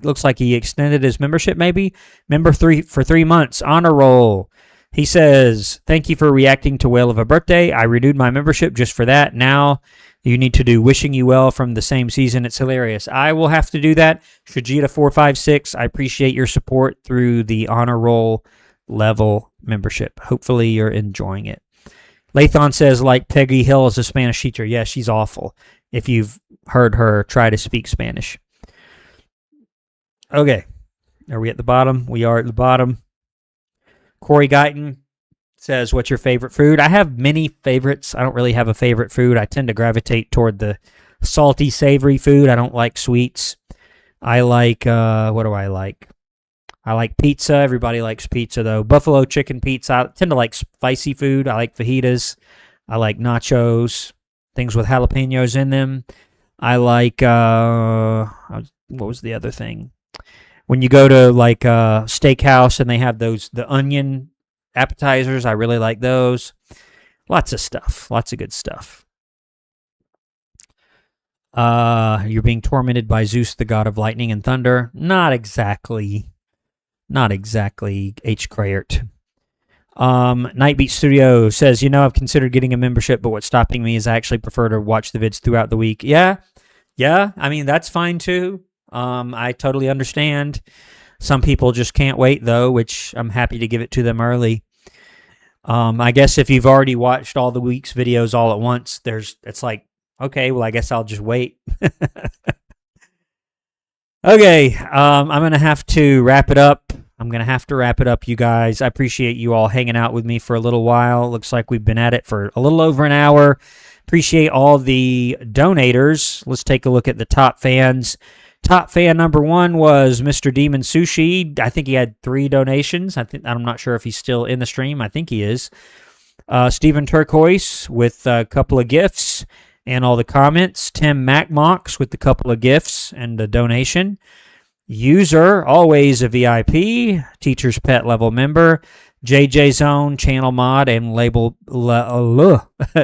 looks like he extended his membership maybe. Member 3 for 3 months. Honor roll. He says, thank you for reacting to Whale of a Birthday. I renewed my membership just for that. Now you need to do Wishing You Well from the same season. It's hilarious. I will have to do that. Shajita456, I appreciate your support through the Honor Roll level membership. Hopefully you're enjoying it. Lathon says, like Peggy Hill is a Spanish teacher. Yeah, she's awful. If you've heard her try to speak Spanish. Okay. Are we at the bottom? We are at the bottom. Corey Guyton says, what's your favorite food? I have many favorites. I don't really have a favorite food. I tend to gravitate toward the salty, savory food. I don't like sweets. I like, what do I like? I like pizza. Everybody likes pizza, though. Buffalo chicken pizza. I tend to like spicy food. I like fajitas. I like nachos, things with jalapenos in them. I like, what was the other thing? When you go to like a steakhouse and they have the onion appetizers, I really like those. Lots of stuff. Lots of good stuff. You're being tormented by Zeus, the god of lightning and thunder. Not exactly. Not exactly, H. Crayert. Nightbeat Studio says, I've considered getting a membership, but what's stopping me is I actually prefer to watch the vids throughout the week. Yeah. I mean, that's fine too. I totally understand. Some people just can't wait, though, which I'm happy to give it to them early. I guess if you've already watched all the week's videos all at once, it's like, okay, well, I guess I'll just wait. Okay, I'm going to have to wrap it up. You guys. I appreciate you all hanging out with me for a little while. Looks like we've been at it for a little over an hour. Appreciate all the donators. Let's take a look at the top fans. Top fan number 1 was Mr. Demon Sushi. I think he had 3 donations. I'm not sure if he's still in the stream. I think he is. Stephen Turquoise with a couple of gifts and all the comments. Tim Macmox with a couple of gifts and a donation. User, always a VIP. Teacher's Pet level member. JJ Zone, channel mod and label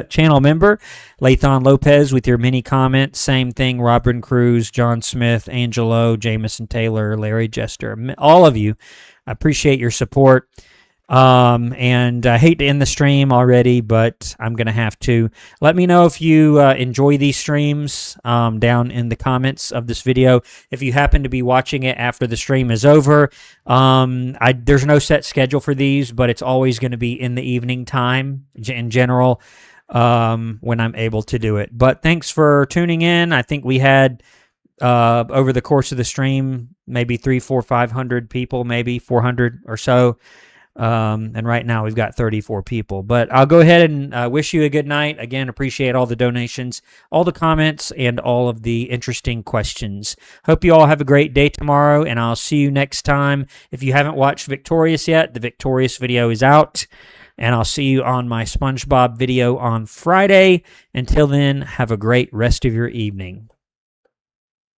channel member. Lathon Lopez with your mini comment. Same thing. Robin Cruz, John Smith, Angelo, Jameson Taylor, Larry Jester. All of you. I appreciate your support. And I hate to end the stream already, but I'm going to have to. Let me know if you enjoy these streams down in the comments of this video. If you happen to be watching it after the stream is over, there's no set schedule for these, but it's always going to be in the evening time in general when I'm able to do it. But thanks for tuning in. I think we had over the course of the stream maybe 300, 400, 500 people, maybe 400 or so. And right now we've got 34 people. But I'll go ahead and wish you a good night. Again, appreciate all the donations, all the comments, and all of the interesting questions. Hope you all have a great day tomorrow, and I'll see you next time. If you haven't watched Victorious yet, the Victorious video is out, and I'll see you on my SpongeBob video on Friday. Until then, have a great rest of your evening.